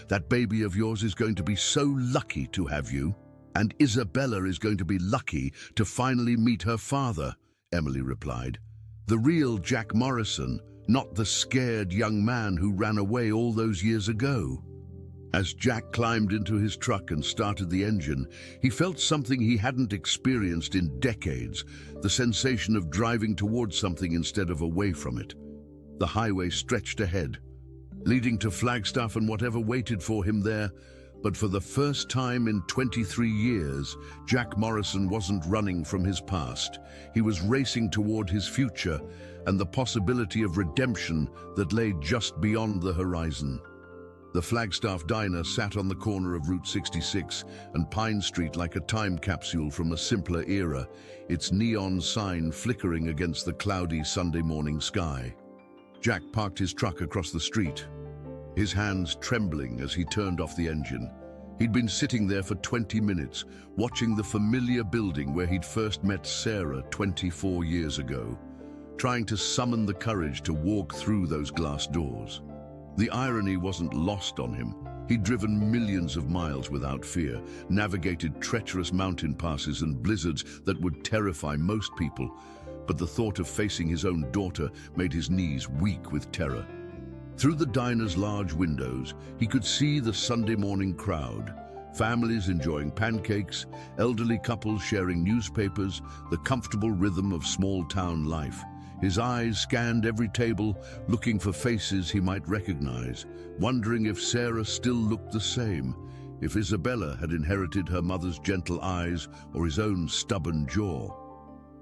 "That baby of yours is going to be so lucky to have you. And Isabella is going to be lucky to finally meet her father," Emily replied. "The real Jack Morrison, not the scared young man who ran away all those years ago." As Jack climbed into his truck and started the engine, he felt something he hadn't experienced in decades, the sensation of driving towards something instead of away from it. The highway stretched ahead, leading to Flagstaff and whatever waited for him there. But for the first time in 23 years, Jack Morrison wasn't running from his past. He was racing toward his future and the possibility of redemption that lay just beyond the horizon. The Flagstaff diner sat on the corner of Route 66 and Pine Street like a time capsule from a simpler era, its neon sign flickering against the cloudy Sunday morning sky. Jack parked his truck across the street, his hands trembling as he turned off the engine. He'd been sitting there for 20 minutes, watching the familiar building where he'd first met Sarah 24 years ago, trying to summon the courage to walk through those glass doors. The irony wasn't lost on him. He'd driven millions of miles without fear, navigated treacherous mountain passes and blizzards that would terrify most people, but the thought of facing his own daughter made his knees weak with terror. Through the diner's large windows, he could see the Sunday morning crowd, families enjoying pancakes, elderly couples sharing newspapers, the comfortable rhythm of small-town life. His eyes scanned every table, looking for faces he might recognize, wondering if Sarah still looked the same, if Isabella had inherited her mother's gentle eyes or his own stubborn jaw.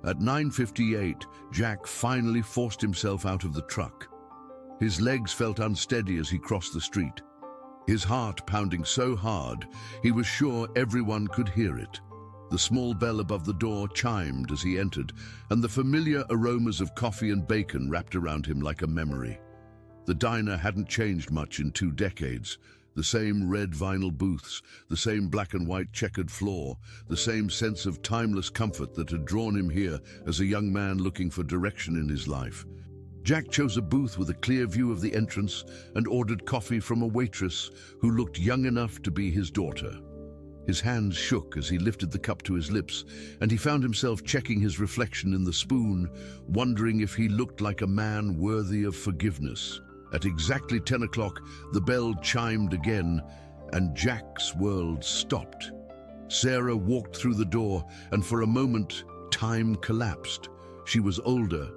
At 9:58, Jack finally forced himself out of the truck. His legs felt unsteady as he crossed the street, his heart pounding so hard he was sure everyone could hear it. The small bell above the door chimed as he entered, and the familiar aromas of coffee and bacon wrapped around him like a memory. The diner hadn't changed much in 2 decades. The same red vinyl booths, the same black and white checkered floor, the same sense of timeless comfort that had drawn him here as a young man looking for direction in his life. Jack chose a booth with a clear view of the entrance and ordered coffee from a waitress who looked young enough to be his daughter. His hands shook as he lifted the cup to his lips, and he found himself checking his reflection in the spoon, wondering if he looked like a man worthy of forgiveness. At exactly 10 o'clock, the bell chimed again, and Jack's world stopped. Sarah walked through the door, and for a moment, time collapsed. She was older.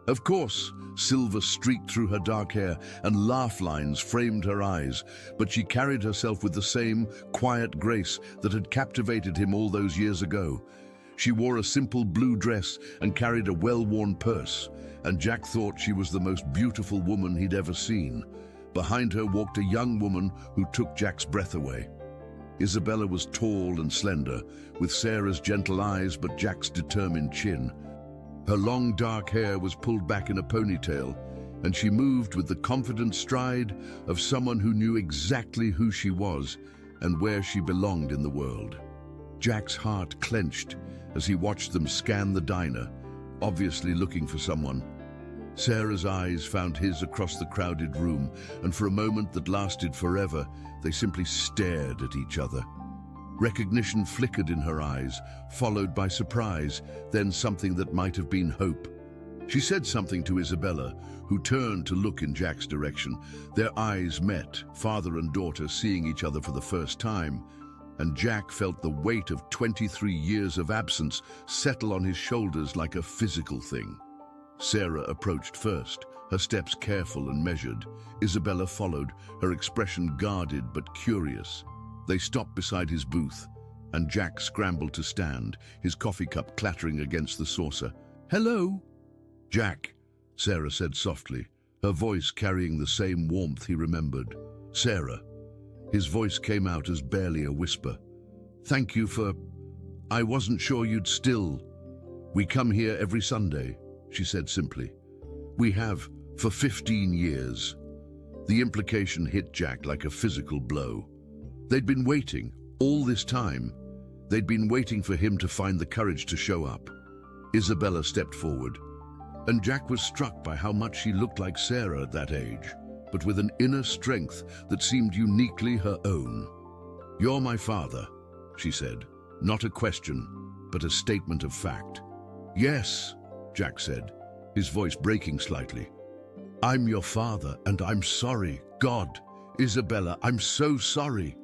Of course, silver streaked through her dark hair and laugh lines framed her eyes, but she carried herself with the same quiet grace that had captivated him all those years ago. She wore a simple blue dress and carried a well-worn purse, and Jack thought she was the most beautiful woman he'd ever seen. Behind her walked a young woman who took Jack's breath away. Isabella was tall and slender, with Sarah's gentle eyes but Jack's determined chin. Her long dark hair was pulled back in a ponytail, and she moved with the confident stride of someone who knew exactly who she was and where she belonged in the world. Jack's heart clenched as he watched them scan the diner, obviously looking for someone. Sarah's eyes found his across the crowded room, and for a moment that lasted forever, they simply stared at each other. Recognition flickered in her eyes, followed by surprise, then something that might have been hope. She said something to Isabella, who turned to look in Jack's direction. Their eyes met, father and daughter seeing each other for the first time, and Jack felt the weight of 23 years of absence settle on his shoulders like a physical thing. Sarah approached first, her steps careful and measured. Isabella followed, her expression guarded but curious. They stopped beside his booth, and Jack scrambled to stand, his coffee cup clattering against the saucer. "Hello?" "Jack," Sarah said softly, her voice carrying the same warmth he remembered. "Sarah." His voice came out as barely a whisper. "Thank you for... I wasn't sure you'd still... We come here every Sunday," she said simply. "We have for 15 years. The implication hit Jack like a physical blow. They'd been waiting, all this time. They'd been waiting for him to find the courage to show up. Isabella stepped forward, and Jack was struck by how much she looked like Sarah at that age, but with an inner strength that seemed uniquely her own. "You're my father," she said, not a question, but a statement of fact. "Yes," Jack said, his voice breaking slightly. "I'm your father, and I'm sorry. God, Isabella, I'm so sorry."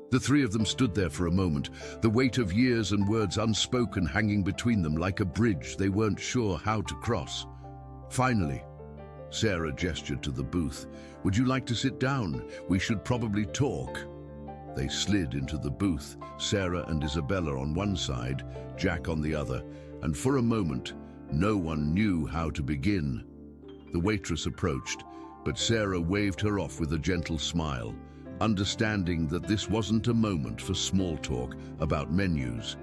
The three of them stood there for a moment, the weight of years and words unspoken hanging between them like a bridge they weren't sure how to cross. Finally, Sarah gestured to the booth. "Would you like to sit down? We should probably talk." They slid into the booth, Sarah and Isabella on one side, Jack on the other, and for a moment, no one knew how to begin. The waitress approached, but Sarah waved her off with a gentle smile, understanding that this wasn't a moment for small talk about menus.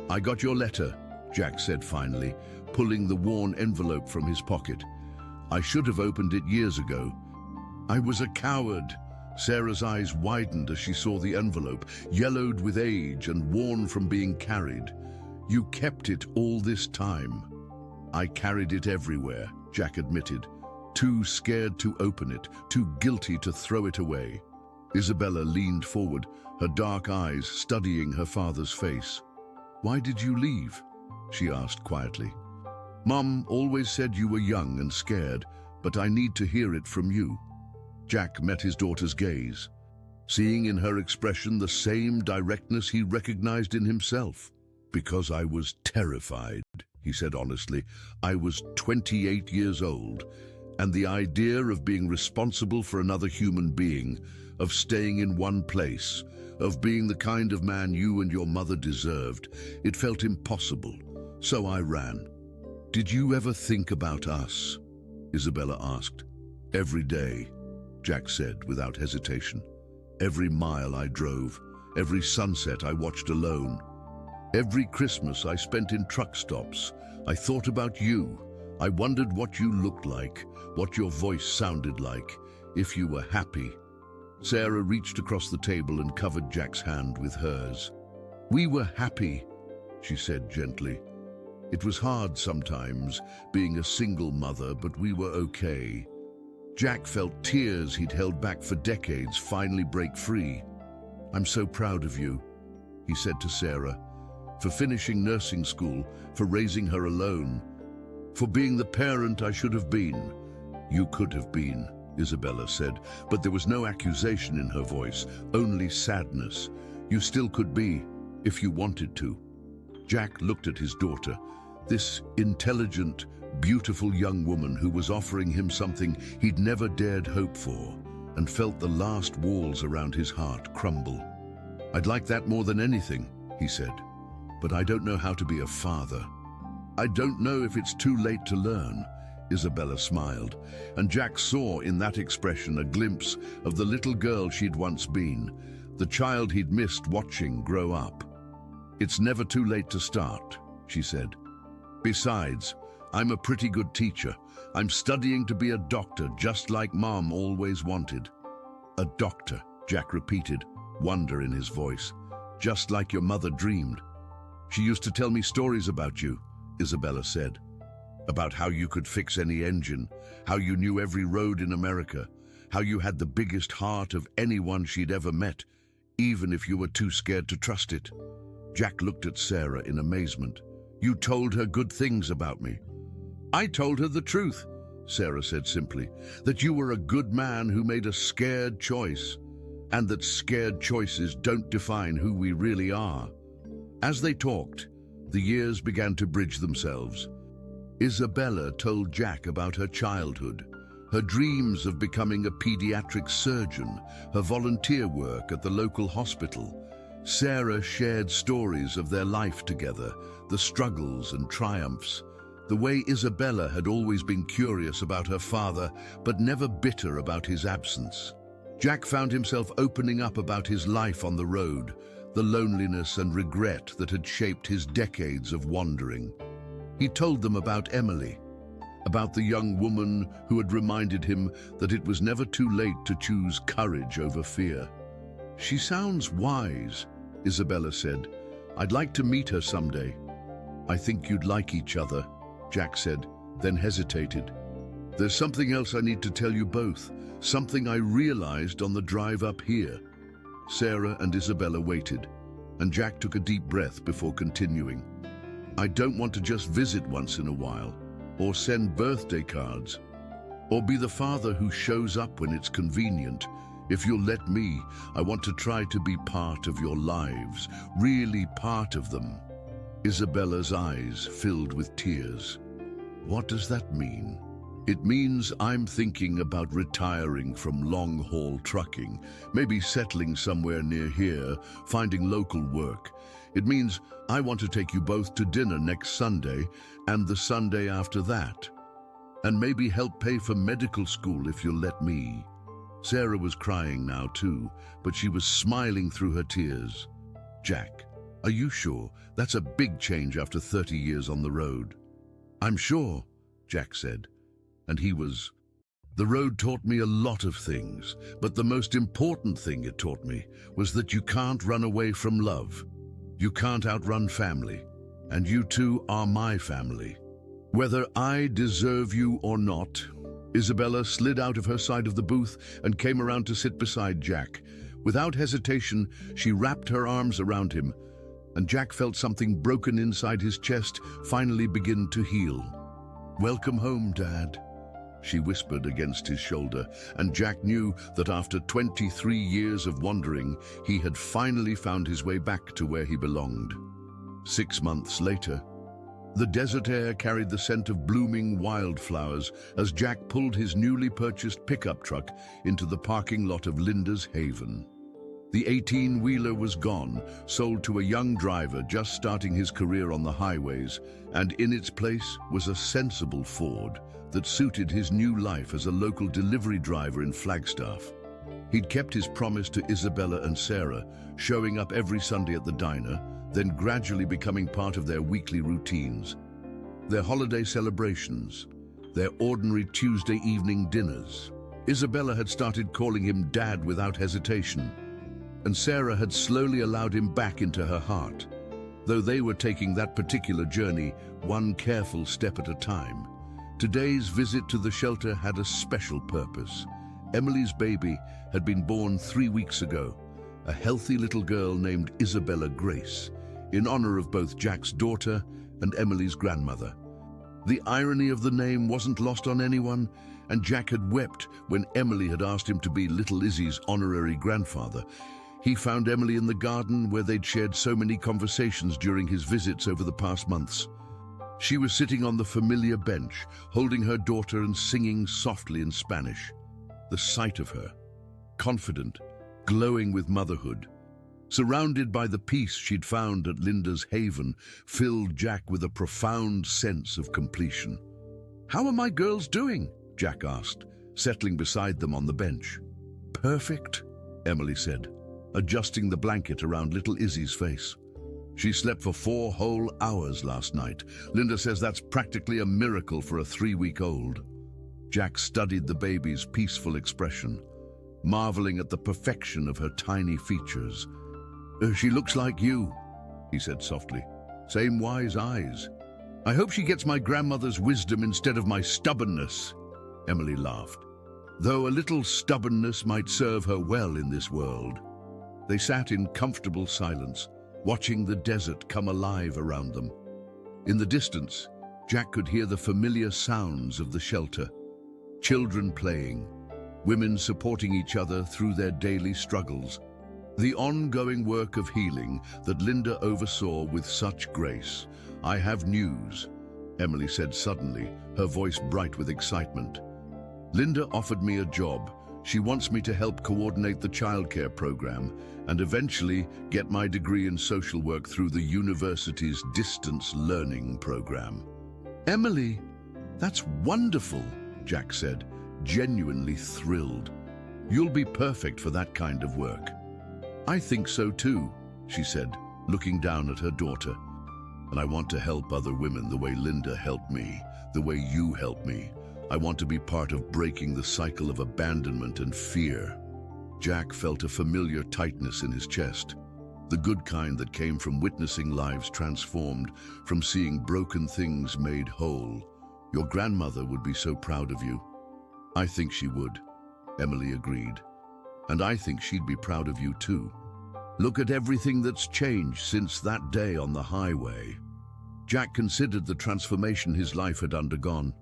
"I got your letter," Jack said finally, pulling the worn envelope from his pocket. "I should have opened it years ago. I was a coward." Sarah's eyes widened as she saw the envelope, yellowed with age and worn from being carried. "You kept it all this time." "I carried it everywhere," Jack admitted, too scared to open it, too guilty to throw it away. Isabella leaned forward, her dark eyes studying her father's face. "Why did you leave?" she asked quietly. "Mom always said you were young and scared, but I need to hear it from you." Jack met his daughter's gaze, seeing in her expression the same directness he recognized in himself. "Because I was terrified," he said honestly. "I was 28 years old, and the idea of being responsible for another human being, of staying in one place, of being the kind of man you and your mother deserved, it felt impossible. So I ran." "Did you ever think about us?" Isabella asked. "Every day," Jack said without hesitation. "Every mile I drove, every sunset I watched alone. Every Christmas I spent in truck stops. I thought about you. I wondered what you looked like, what your voice sounded like, if you were happy. Sarah reached across the table and covered Jack's hand with hers. We were happy, she said gently. It was hard sometimes, being a single mother, but we were okay. Jack felt tears he'd held back for decades finally break free. I'm so proud of you, he said to Sarah, for finishing nursing school, for raising her alone, for being the parent I should have been. You could have been, Isabella said, but there was no accusation in her voice, only sadness. You still could be, if you wanted to. Jack looked at his daughter, this intelligent, beautiful young woman who was offering him something he'd never dared hope for, and felt the last walls around his heart crumble. I'd like that more than anything, he said, but I don't know how to be a father. I don't know if it's too late to learn, Isabella smiled, and Jack saw in that expression a glimpse of the little girl she'd once been, the child he'd missed watching grow up. It's never too late to start, she said. Besides, I'm a pretty good teacher. I'm studying to be a doctor, just like Mom always wanted. A doctor, Jack repeated, wonder in his voice. Just like your mother dreamed. She used to tell me stories about you, Isabella said. About how you could fix any engine, how you knew every road in America, how you had the biggest heart of anyone she'd ever met, even if you were too scared to trust it. Jack looked at Sarah in amazement. You told her good things about me. I told her the truth, Sarah said simply, that you were a good man who made a scared choice, and that scared choices don't define who we really are. As they talked, the years began to bridge themselves. Isabella told Jack about her childhood, her dreams of becoming a pediatric surgeon, her volunteer work at the local hospital. Sarah shared stories of their life together, the struggles and triumphs, the way Isabella had always been curious about her father, but never bitter about his absence. Jack found himself opening up about his life on the road, the loneliness and regret that had shaped his decades of wandering. He told them about Emily, about the young woman who had reminded him that it was never too late to choose courage over fear. She sounds wise, Isabella said. I'd like to meet her someday. I think you'd like each other, Jack said, then hesitated. There's something else I need to tell you both, something I realized on the drive up here. Sarah and Isabella waited, and Jack took a deep breath before continuing. I don't want to just visit once in a while, or send birthday cards, or be the father who shows up when it's convenient. If you'll let me, I want to try to be part of your lives, really part of them. Isabella's eyes filled with tears. What does that mean? It means I'm thinking about retiring from long-haul trucking, maybe settling somewhere near here, finding local work. It means I want to take you both to dinner next Sunday and the Sunday after that, and maybe help pay for medical school if you'll let me. Sarah was crying now too, but she was smiling through her tears. Jack, are you sure? That's a big change after 30 years on the road. I'm sure, Jack said, and he was. The road taught me a lot of things, but the most important thing it taught me was that you can't run away from love. You can't outrun family, and you two are my family. Whether I deserve you or not. Isabella slid out of her side of the booth and came around to sit beside Jack. Without hesitation, she wrapped her arms around him, and Jack felt something broken inside his chest finally begin to heal. Welcome home, Dad, she whispered against his shoulder, and Jack knew that after 23 years of wandering, he had finally found his way back to where he belonged. 6 months later, the desert air carried the scent of blooming wildflowers as Jack pulled his newly purchased pickup truck into the parking lot of Linda's Haven. The 18-wheeler was gone, sold to a young driver just starting his career on the highways, and in its place was a sensible Ford that suited his new life as a local delivery driver in Flagstaff. He'd kept his promise to Isabella and Sarah, showing up every Sunday at the diner, then gradually becoming part of their weekly routines, their holiday celebrations, their ordinary Tuesday evening dinners. Isabella had started calling him Dad without hesitation, and Sarah had slowly allowed him back into her heart, though they were taking that particular journey one careful step at a time. Today's visit to the shelter had a special purpose. Emily's baby had been born 3 weeks ago, a healthy little girl named Isabella Grace, in honor of both Jack's daughter and Emily's grandmother. The irony of the name wasn't lost on anyone, and Jack had wept when Emily had asked him to be little Izzy's honorary grandfather. He found Emily in the garden where they'd shared so many conversations during his visits over the past months. She was sitting on the familiar bench, holding her daughter and singing softly in Spanish. The sight of her, confident, glowing with motherhood, surrounded by the peace she'd found at Linda's haven, filled Jack with a profound sense of completion. "How are my girls doing?" Jack asked, settling beside them on the bench. "Perfect," Emily said, adjusting the blanket around little Izzy's face. "She slept for 4 whole hours last night. Linda says that's practically a miracle for a 3-week-old. Jack studied the baby's peaceful expression, marveling at the perfection of her tiny features. "She looks like you," he said softly. "Same wise eyes. I hope she gets my grandmother's wisdom instead of my stubbornness." Emily laughed. Though a little stubbornness might serve her well in this world. They sat in comfortable silence, watching the desert come alive around them. In the distance, Jack could hear the familiar sounds of the shelter. Children playing, women supporting each other through their daily struggles. The ongoing work of healing that Linda oversaw with such grace. "I have news," Emily said suddenly, her voice bright with excitement. "Linda offered me a job. She wants me to help coordinate the childcare program and eventually get my degree in social work through the university's distance learning program." "Emily, that's wonderful," Jack said, genuinely thrilled. "You'll be perfect for that kind of work." "I think so too," she said, looking down at her daughter. "And I want to help other women the way Linda helped me, the way you helped me. I want to be part of breaking the cycle of abandonment and fear." Jack felt a familiar tightness in his chest, the good kind that came from witnessing lives transformed, from seeing broken things made whole. "Your grandmother would be so proud of you." "I think she would," Emily agreed. "And I think she'd be proud of you too. Look at everything that's changed since that day on the highway." Jack considered the transformation his life had undergone.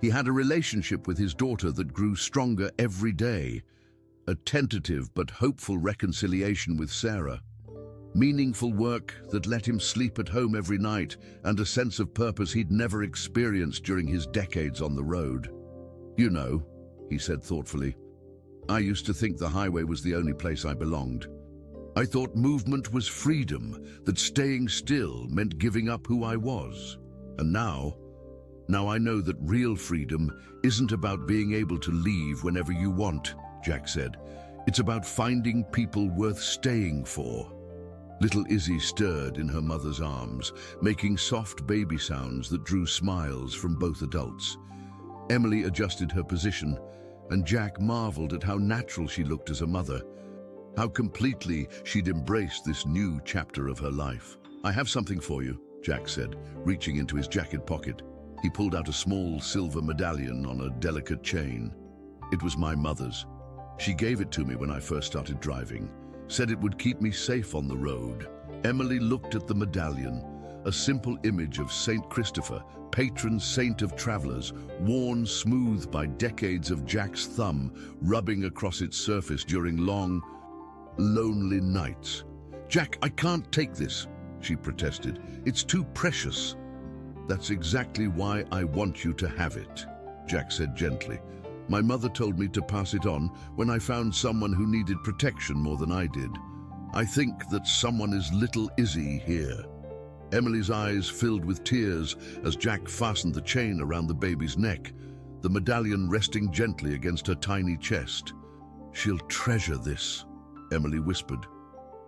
He had a relationship with his daughter that grew stronger every day, a tentative but hopeful reconciliation with Sarah, meaningful work that let him sleep at home every night, and a sense of purpose he'd never experienced during his decades on the road. "You know," he said thoughtfully, "I used to think the highway was the only place I belonged. I thought movement was freedom, that staying still meant giving up who I was. And now I know that real freedom isn't about being able to leave whenever you want," Jack said. "It's about finding people worth staying for." Little Izzy stirred in her mother's arms, making soft baby sounds that drew smiles from both adults. Emily adjusted her position, and Jack marveled at how natural she looked as a mother, how completely she'd embraced this new chapter of her life. "I have something for you," Jack said, reaching into his jacket pocket. He pulled out a small silver medallion on a delicate chain. "It was my mother's. She gave it to me when I first started driving, said it would keep me safe on the road." Emily looked at the medallion, a simple image of Saint Christopher, patron saint of travelers, worn smooth by decades of Jack's thumb rubbing across its surface during long, lonely nights. "Jack, I can't take this," she protested. "It's too precious." "That's exactly why I want you to have it," Jack said gently. "My mother told me to pass it on when I found someone who needed protection more than I did. I think that someone is little Izzy here." Emily's eyes filled with tears as Jack fastened the chain around the baby's neck, the medallion resting gently against her tiny chest. "She'll treasure this," Emily whispered.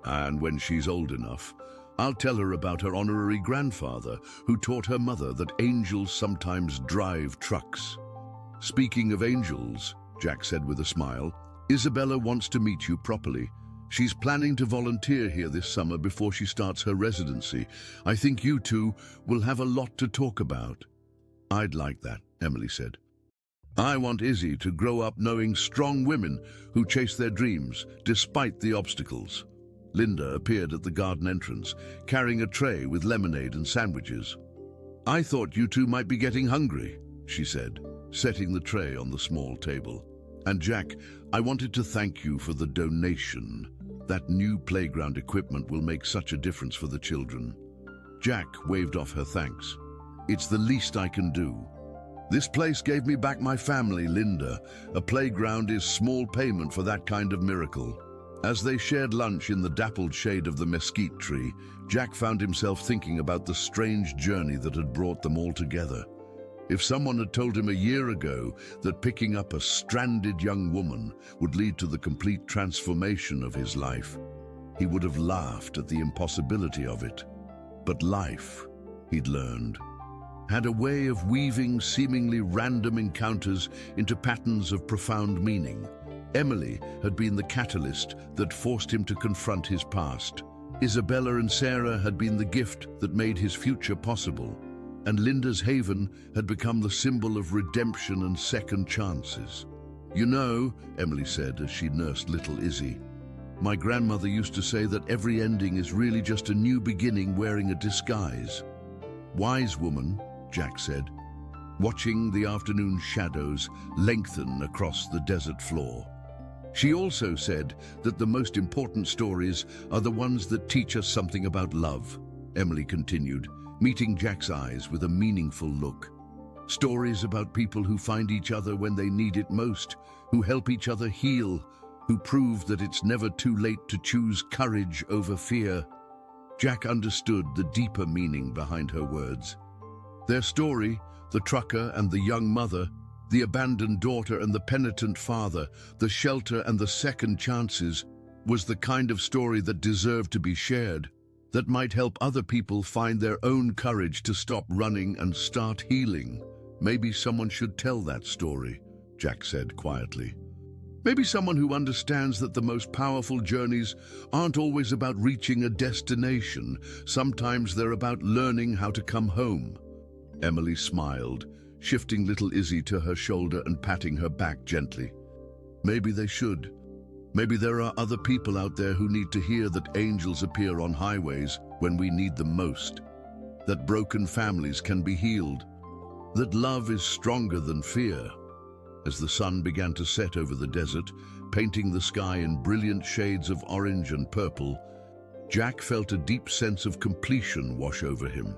"And when she's old enough, I'll tell her about her honorary grandfather who taught her mother that angels sometimes drive trucks. Speaking of angels, Jack said with a smile, Isabella wants to meet you properly. She's planning to volunteer here this summer before she starts her residency. I think you two will have a lot to talk about. I'd like that, Emily said. I want Izzy to grow up knowing strong women who chase their dreams despite the obstacles. Linda appeared at the garden entrance, carrying a tray with lemonade and sandwiches. I thought you two might be getting hungry, she said, setting the tray on the small table. And Jack, I wanted to thank you for the donation. That new playground equipment will make such a difference for the children. Jack waved off her thanks. It's the least I can do. This place gave me back my family, Linda. A playground is small payment for that kind of miracle. As they shared lunch in the dappled shade of the mesquite tree, Jack found himself thinking about the strange journey that had brought them all together. If someone had told him a year ago that picking up a stranded young woman would lead to the complete transformation of his life, he would have laughed at the impossibility of it. But life, he'd learned, had a way of weaving seemingly random encounters into patterns of profound meaning. Emily had been the catalyst that forced him to confront his past. Isabella and Sarah had been the gift that made his future possible. And Linda's haven had become the symbol of redemption and second chances. You know, Emily said as she nursed little Izzy, my grandmother used to say that every ending is really just a new beginning wearing a disguise. Wise woman, Jack said, watching the afternoon shadows lengthen across the desert floor. She also said that the most important stories are the ones that teach us something about love, Emily continued, meeting Jack's eyes with a meaningful look. Stories about people who find each other when they need it most, who help each other heal, who prove that it's never too late to choose courage over fear. Jack understood the deeper meaning behind her words. Their story, the trucker and the young mother, the abandoned daughter and the penitent father, the shelter and the second chances, was the kind of story that deserved to be shared, that might help other people find their own courage to stop running and start healing. Maybe someone should tell that story, Jack said quietly. Maybe someone who understands that the most powerful journeys aren't always about reaching a destination. Sometimes they're about learning how to come home. Emily smiled, shifting little Izzy to her shoulder and patting her back gently. Maybe they should. Maybe there are other people out there who need to hear that angels appear on highways when we need them most, that broken families can be healed, that love is stronger than fear. As the sun began to set over the desert, painting the sky in brilliant shades of orange and purple, Jack felt a deep sense of completion wash over him.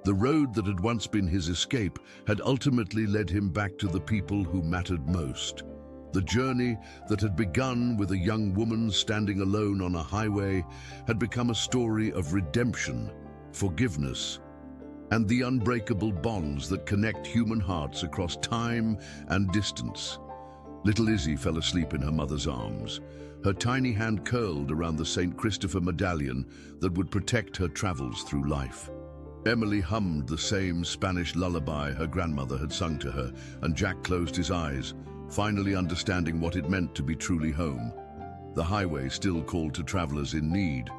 The road that had once been his escape had ultimately led him back to the people who mattered most. The journey that had begun with a young woman standing alone on a highway had become a story of redemption, forgiveness, and the unbreakable bonds that connect human hearts across time and distance. Little Izzy fell asleep in her mother's arms, her tiny hand curled around the St. Christopher medallion that would protect her travels through life. Emily hummed the same Spanish lullaby her grandmother had sung to her, and Jack closed his eyes, finally understanding what it meant to be truly home. The highway still called to travelers in need,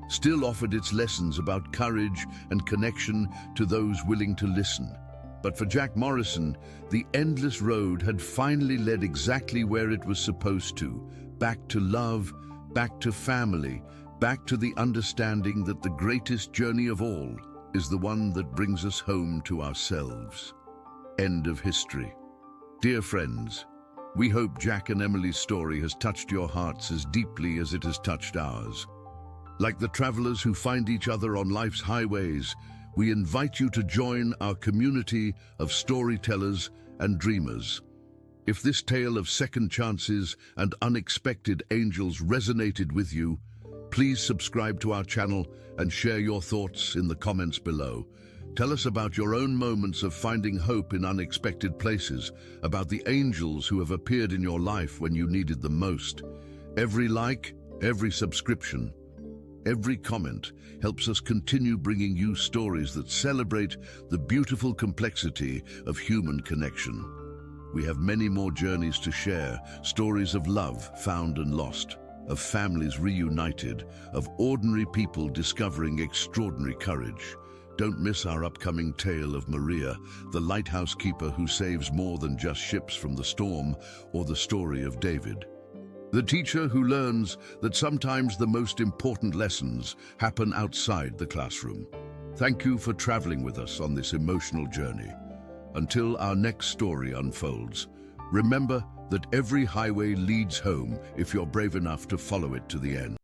still offered its lessons about courage and connection to those willing to listen. But for Jack Morrison, the endless road had finally led exactly where it was supposed to, back to love, back to family, back to the understanding that the greatest journey of all is the one that brings us home to ourselves. End of history. Dear friends, we hope Jack and Emily's story has touched your hearts as deeply as it has touched ours. Like the travelers who find each other on life's highways, we invite you to join our community of storytellers and dreamers. If this tale of second chances and unexpected angels resonated with you, please subscribe to our channel and share your thoughts in the comments below. Tell us about your own moments of finding hope in unexpected places, about the angels who have appeared in your life when you needed them most. Every like, every subscription, Every comment helps us continue bringing you stories that celebrate the beautiful complexity of human connection. We have many more journeys to share, stories of love found and lost, of families reunited, of ordinary people discovering extraordinary courage. Don't miss our upcoming tale of Maria, the lighthouse keeper who saves more than just ships from the storm, or the story of David, the teacher who learns that sometimes the most important lessons happen outside the classroom. Thank you for traveling with us on this emotional journey. Until our next story unfolds, remember that every highway leads home if you're brave enough to follow it to the end.